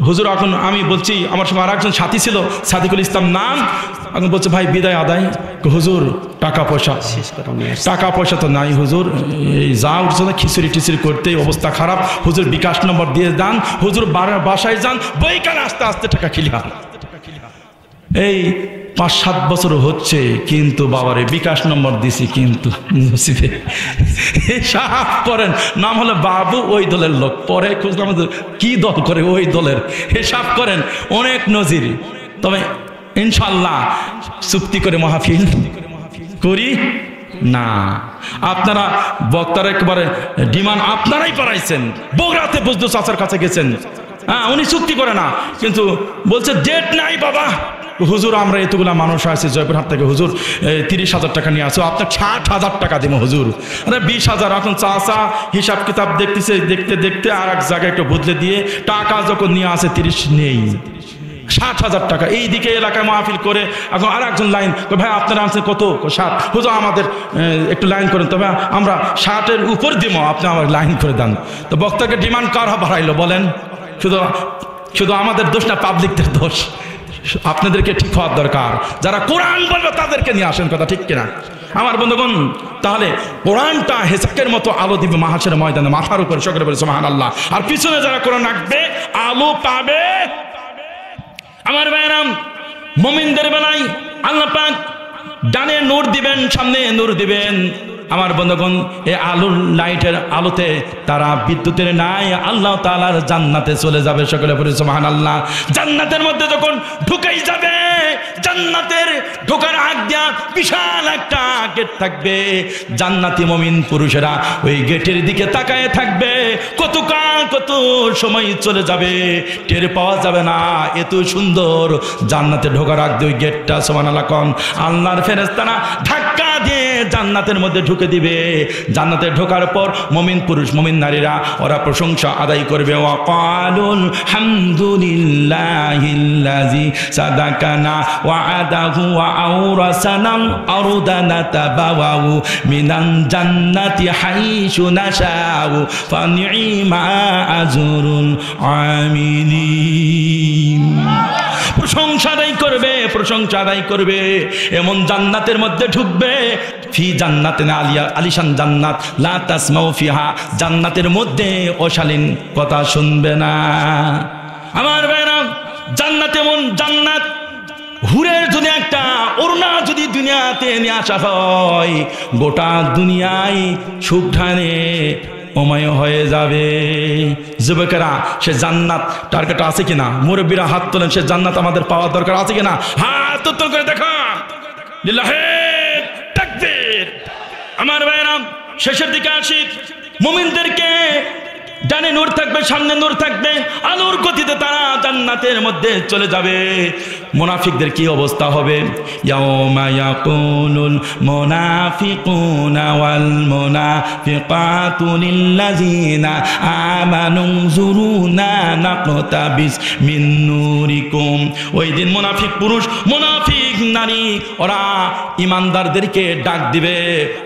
A: হুজুর এখন আমি বলছি, আমার সঙ্গে আর একজন সাথী ছিল, সাদিকুল ইসলাম নাম, এখন বলছে ভাই বিদায় আদায়। হুজুর টাকা পয়সা তো নাই হুজুর, এই যা উঠছে না খিচুড়ি টিচুড়ি করতে অবস্থা খারাপ, হুজুর বিকাশ নম্বর দিয়ে যান, হুজুর বাসায় যান, বইখানে আস্তে আস্তে টাকা খিলিয়া। এই 5-7 বছর হচ্ছে, কিন্তু বাবারে বিকাশ নম্বর দিছি, কিন্তু সাফ করেন নাম হলো বাবু, ওই দলের লোক, পরে খুঁজলাম কি দল করে, ওই দলের, হিসাব করেন অনেক নজির। তবে ইনশাল্লাহ চুক্তি করে মাহফিল করি না। আপনারা বক্তারা একেবারে ডিমান্ড আপনারাই পারাইছেন। বগুড়াতে বুঝদু চাচার কাছে গেছেন, হ্যাঁ উনি চুক্তি করে না, কিন্তু বলছে ডেট নাই বাবা। হুজুর আমরা এতগুলা মানুষ আছে জয়পুরহাট থেকে, হুজুর 30,000 টাকা নিয়ে আসো, আপনার 60,000 টাকা দিব হুজুর। আরে 20,000। এখন চাচা হিসাব কিতাব দেখতেছে, দেখতে দেখতে আর এক জায়গায় একটু বদলে দিয়ে টাকা যখন নিয়ে আসে 30 নেই, 60,000 টাকা। এইদিকে এলাকায় মাহফিল করে এখন আর একজন লাইন, ভাই আপনারা আনছেন কত? 60। হুজুর আমাদের একটু লাইন করেন, তবে আমরা 60-এর উপর দিব, আপনি আমার লাইন করে দেন। তো বক্তাকে ডিমান্ড কারা বাড়াইলো বলেন? শুধু আমাদের দোষ না, পাবলিকদের দোষ। আপনাদেরকে ঠিক হওয়ার দরকার, যারা কোরআন বলবে তাদেরকে নিয়ে আসেন, কথা ঠিক কিনা আমার বন্ধুগণ? তাহলে কোরআনটা হেসাকের মতো আলো দিবে মাহশরের ময়দানে, মাথার উপরে, সকলে বলে সুবহানাল্লাহ। আর পিছনে যারা কোরআন রাখবে আলো পাবে। আমার ভাইরাম, মুমিনদের বেলায় আল্লাহ পাক ডানে নূর দিবেন, সামনে নূর দিবেন। আমার বন্ধুগণ, এই আলোর লাইটের আলোতে তারা বিদ্যুতের নাই আল্লাহ তাআলার জান্নাতে চলে যাবে, সকলে বলে সুবহানাল্লাহ। জান্নাতের মধ্যে যখন ঢুকেই যাবে, জান্নাতের ঢোকার আগ দিয়া বিশাল একটা গেট থাকবে, জান্নাতি মুমিন পুরুষেরা ওই গেটের দিকে তাকায় থাকবে। কতকাল কত সময় চলে যাবে টের পাওয়া যাবে না, এত সুন্দর জান্নাতে ঢোকার আগ দিয়ে ওই গেটটা, সুবহানাল্লাহ কোন আল্লাহর ফেরেশতারা ধাক্কা দিয়ে জান্নাতের মধ্যে ঢুকে দিবে। জান্নাতে ঢোকার পর মুমিন পুরুষ মুমিন নারীরা ওরা প্রশংসা আদায় করবে, ওয়াকালুল হামদুলিল্লাহিল্লাযী সাদাকানা ওয়া'আদাহু ওয়া আওরাসানাল আরদা নাতাবাওয়াউ মিনাল জান্নাতি হাইসু নাশাউ ফানি'মা আজরুল আমিলিন। প্রশংসা আদায় করবে, এমন জান্নাতের মধ্যে ঢুকবে, ফি জান্নাতিন আলিয়া, আলিশান জান্নাত, লা তাসমাউ ফিহা, জান্নাতের মধ্যে অশালীন কথা শুনবে না। আমার ভাইরা, জান্নাত এমন জান্নাত, হুরের যদি একটা ওড়না যদি দুনিয়াতে নিয়ে আসা হয়, গোটা দুনিয়ায় সুখখানে অময় হয়ে যাবে। যুবকেরা, সে জান্নাত টার্গেট আছে কিনা? মুরব্বীরা হাত তোলেন, সে জান্নাত আমাদের পাওয়ার দরকার আছে কিনা? হাত উত্তর করে দেখা। লিল্লাহে তাকবীর। আমার ভাইরা, শেষের দিকে আসি। মুমিনদেরকে ডানে নূর থাকবে, সামনে নূর থাকবে, আলোর গতিতে তারা জান্নাতের মধ্যে চলে যাবে। মুনাফিকদের কি অবস্থা হবে? ইয়াউমা ইয়াকুলুল মুনাফিকুনা ওয়াল মুনাফিকাতু লিল্লাযিনা আমানু যুরুনা নাকতাবিস মিন নূরিকুম। ওই দিন মুনাফিক পুরুষ, মুনাফিক নারী, ওরা ইমানদারদেরকে ডাক দিবে,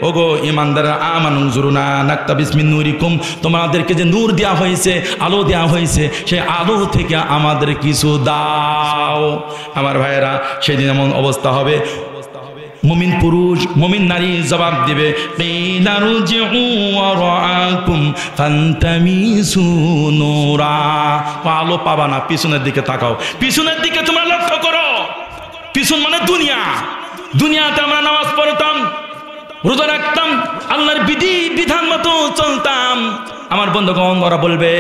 A: ওগো ইমানদাররা, আমানু যুরুনা নাকতাবিস মিন নূরিকুম, তোমাদেরকে যে নূর দেওয়া হয়েছে, আলো দেওয়া হয়েছে, সেই আলো থেকে আমাদের কিছু দাও। আমার ভাইয়েরা, সেদিন এমন অবস্থা হবে, মুমিন পুরুষ মুমিন নারী জবাব দিবে, আলো পাবা না, পিছনের দিকে তাকাও, পিছনের দিকে তোমরা লক্ষ্য করো। পিছন মানে দুনিয়া। দুনিয়াতে আমরা নামাজ পড়তাম, রোজা রাখতাম, আল্লাহর বিধি বিধান মতো চলতাম। আমার বন্ধুগণ, ওরা বলবে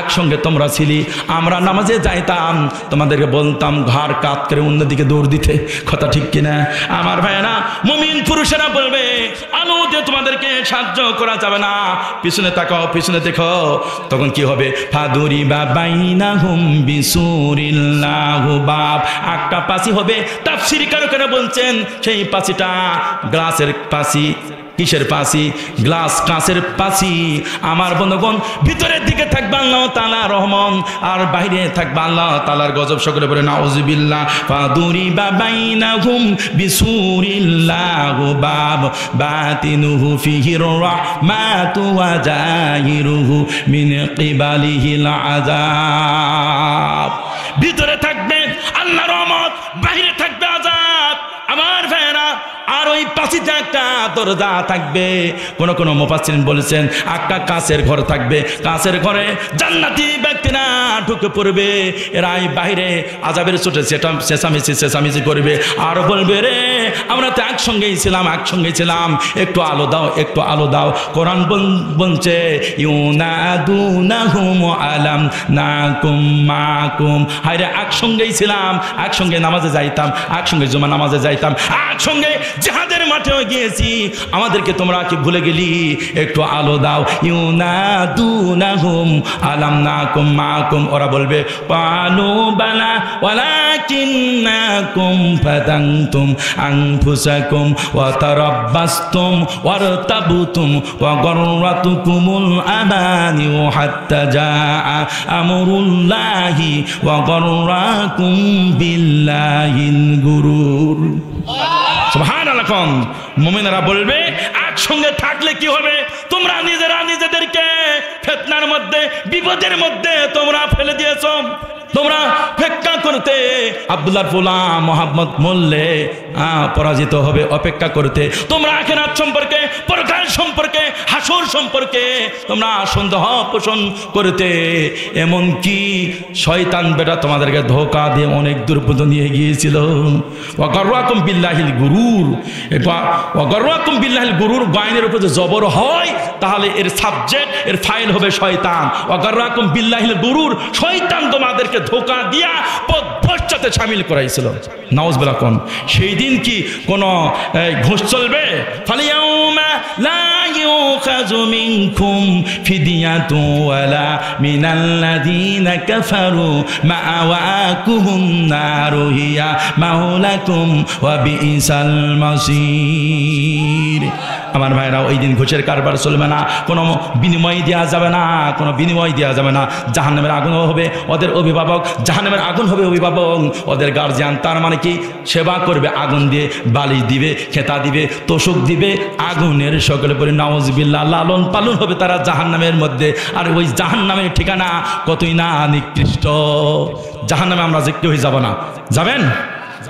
A: একসঙ্গে তোমরা ছিলি, আমরা নামাজে যাইতাম, তোমাদেরকে বলতাম ঘাড় কাত করে অন্যদিকে দৌড় দিতে। কথা ঠিক কিনা? আমার ভাইয়েরা, মুমিন পুরুষেরা বলবে আলো দিয়ে তোমাদেরকে সাহায্য করা যাবে না, পিছনে তাকাও, পিছনে দেখো। তখন কি হবে? ফাদুরিবা বাইনাহুম বিসুরিল্লাহু বাব, একটা পাঁচি হবে। তাফসীরকারকেরা বলছেন সেই পাঁচিটা গ্লাসের পাঁচি। কিসের পাঁচি? গ্লাস, কাঁচের পাঁচি। আমার বন্ধুগণ, ভিতরের দিকে থাকবে আল্লাহ তাআলা রহমান, আর বাইরে থাকবে আল্লাহ তাআলার গজব। সকলে বলে নাউযুবিল্লাহ। ফাদুরিবা বাইনাহুম বিসুরিল্লাহু বাব বাতিনুহু ফিহির রাহমাতু ওয়া জাহিরুহু মিন কিবালিহিল আযাব। ভিতরে থাকবে আল্লাহর রহমত, বাইরে থাকবে আযাব। আমার ভাইরা, আর ওই পাশে একটা দরজা থাকবে। কোন মুফাসসিরিন বলেছেন একটা কাঁচের ঘর থাকবে, কাঁচের ঘরে জান্নাতি ব্যক্তিরা ঢুকে পড়বে। এরাই বাইরে আযাবের চোটে চেঁচামেচি করবে, আর বলবে রে আমরা তো একসঙ্গেই ছিলাম, একটু আলো দাও, একটু আলো দাও। কোরআন বলছে ইউনাদুনাহুম আলাম নাকুম মাকুম, হায়রে একসঙ্গেই ছিলাম, একসঙ্গে নামাজে যাইতাম, একসঙ্গে জুমা নামাজে যাইতাম, একসঙ্গে জিহাদের মাঠেও গিয়েছি, আমাদেরকে তোমরা কি ভুলে গেলি? একটু আলো দাও। ইউনাদুনাহুম আলাম নাকুম মাকুম, ওরা বলবে ক্বালু বালা ওয়ালাকিন্নাকুম ফাতানতুম আনফুসাকুম ওয়া তারাব্বাসতুম ওয়ারতাবতুম ওয়া গাররাতুকুমুল আমানি হাত্তা জাআ আমরুল্লাহি ওয়া গাররাকুম বিল্লাহিল গুরুর। সুবহানাল্লাহ। মুমিনেরা বলবে একসঙ্গে থাকলে কি হবে? তোমরা নিজেরা নিজেদেরকে ফিতনার মধ্যে, বিপদের মধ্যে তোমরা ফেলে দিয়েছো। তোমরা অপেক্ষা করতে, আব্দুল্লাহ ফুলা মোহাম্মদ মোল্লে পরাজিত হবে অপেক্ষা করতে। তোমরা আখিরাত সম্পর্কে, পরকাল সম্পর্কে, হাসর সম্পর্কে তোমরা সন্দেহ পোষণ করতে। এমন কি শয়তান বেটা তোমাদেরকে ধোঁকা দিয়ে অনেক দূর পর্যন্ত নিয়ে গিয়েছিল। ওয়াগাররাকুম বিল্লাহিল গুরুর, ওয়াগাররাকুম বিল্লাহিল গুরুর গায়নের উপর যে জবর হয় তাহলে এর সাবজেক্ট, এর ফাইল হবে শয়তান। ওয়াগাররাকুম বিল্লাহিল গুরুর, শয়তান তোমাদেরকে ধোঁকা দিয়া পথভ্রষ্টতাতে শামিল করাইছিল। নাউজুবিল্লাহ। কোন সেই দিন কি কোন ঘুষ চলবে? ফালিয়াউমা লা ইউখাযু মিনকুম ফিদিয়াতুন ওয়ালা মিনাল্লাযীনা কাফারু মাআওয়াকুমুন নারু হিয়া মাওলাকুম ওয়া বিইসাল মাসীর। আমার ভাইরা, ওই দিন ঘুষের কারবার চলবে না, কোনো বিনিময় দেওয়া যাবে না, কোনো বিনিময় দেওয়া যাবে না। জাহান্নামের আগুন হবে ওদের অভিভাবক, জাহান্নামের আগুন হবে অভিভাবক, ওদের গার্জিয়ান। তার মানে কি? সেবা করবে আগুন দিয়ে, বালিশ দিবে, খেতা দিবে, তোষক দিবে আগুনের। সকলে পরে নাউজুবিল্লাহ। লালন পালন হবে তারা জাহান্নামের মধ্যে। আর ওই জাহান্নামের ঠিকানা কতই না নিকৃষ্ট। জাহান্নামে আমরা যে কেউই যাব না। যাবেন?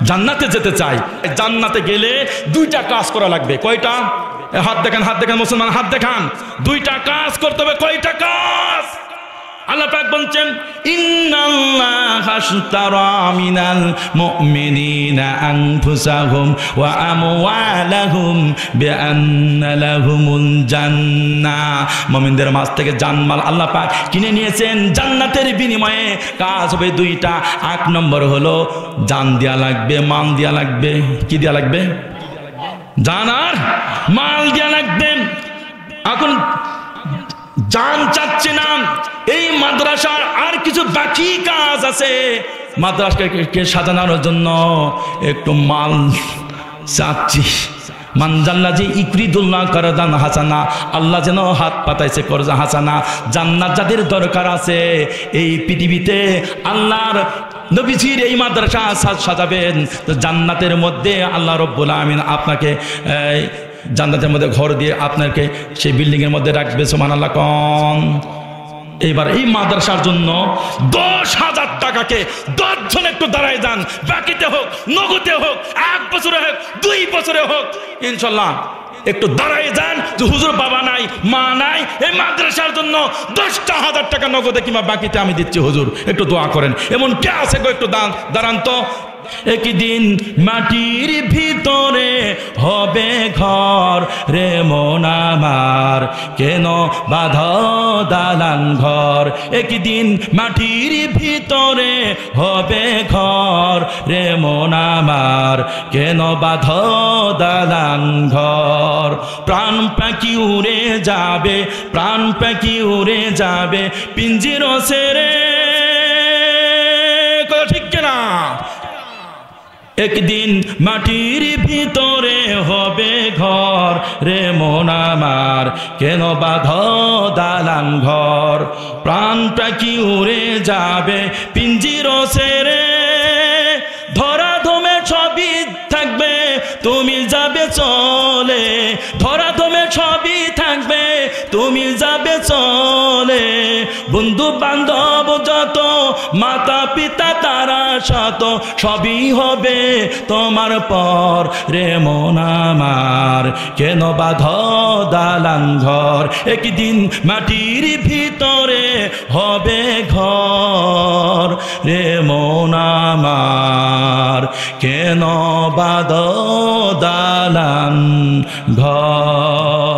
A: জান্নাতে যেতে চাই। জান্নাতে গেলে দুইটা কাজ করা লাগবে। কয়টা? হাত দেখান, হাত দেখান মুসলমান, হাত দেখান। দুইটা কাজ করতে হবে। কয়টা কাজ? আল্লাহ পাক বলছেন ইন্নাল্লাহা আশতারা মিনাল মুমিনিনা আনফুসাহুম ওয়া আমওয়ালাহুম বিআন্না লাহুমুল জান্নাহ। মুমিনদের মাঝ থেকে জানমাল আল্লাহ পাক কিনে নিয়েছেন জান্নাতের বিনিময়ে। কাজ হবে দুইটা। এক নম্বর হলো জান দেয়া লাগবে, মাল দেয়া লাগবে। কি দেয়া লাগবে? জান আর মাল দেয়া লাগবে। এখন জান চাচ্ছে না, এই মাদ্রাসার আর কিছু বাকি কাজ আছে, মাদ্রাসাকে সাজানোর জন্য একটু মাল চাচ্ছি। মানজাল্লাজি ইকরিদুল্লাহ করদান হাসানা, আল্লাহ যেন হাত পাতাইছে করজা হাসানা। জান্নাত যাদের দরকার আছে এই পৃথিবীতে, আল্লাহর নবীজির এই মাদ্রাসা সাজাবেন তো জান্নাতের মধ্যে আল্লাহ রব্বুল আমিন আপনাকে জান্নাতের মধ্যে ঘর দিয়ে আপনাকে সেই বিল্ডিং এর মধ্যে রাখবে। সুবহানাল্লাহ কোন। এবার এই মাদ্রাসার জন্য 10,000 টাকাকে 10 জন একটু দাঁড়ায় যান, বাকিতে হোক, নগদে হোক, 1 বছরে হোক, 2 বছরে হোক, ইনশাল্লাহ একটু দাঁড়ায় যান যে হুজুর বাবা নাই, মা নাই, এই মাদ্রাসার জন্য 10,000 টাকা নগদে কিংবা বাকিতে আমি দিচ্ছি হুজুর, একটু দোয়া করেন। এমন কে আছে গো? একটু দাঁড়ান তো। একদিন মাটির ভিতরে হবে ঘর রে মন আমার, কেন বাঁধো দালান ঘর। একদিন মাটির ভিতরে হবে ঘর রে মন আমার, কেন বাঁধো দালান ঘর। প্রাণ পাখি উড়ে যাবে, প্রাণ পাখি উড়ে যাবে পিঞ্জির ছেড়ে। ঠিক কিনা? একদিন মাটির ভিতরে হবে ঘর রে মন আমার, কেন বাঁধো দালান ঘর। প্রাণ পাখি উড়ে যাবে পিঞ্জির ছেড়ে, ধরা ধমে ছবি থাকবে তুমি যাবে চলে, ধরা ধমে ছবি থাকবে তুমি যাবে চলে। বন্ধু বান্ধব যত, মাতা পিতা তারা শত, সবই হবে তোমার পর রে মন আমার, কেন বাঁধো দালান ঘর। একদিন মাটির ভিতরে হবে ঘর রে মন আমার, কেন বাঁধো দালান ঘর।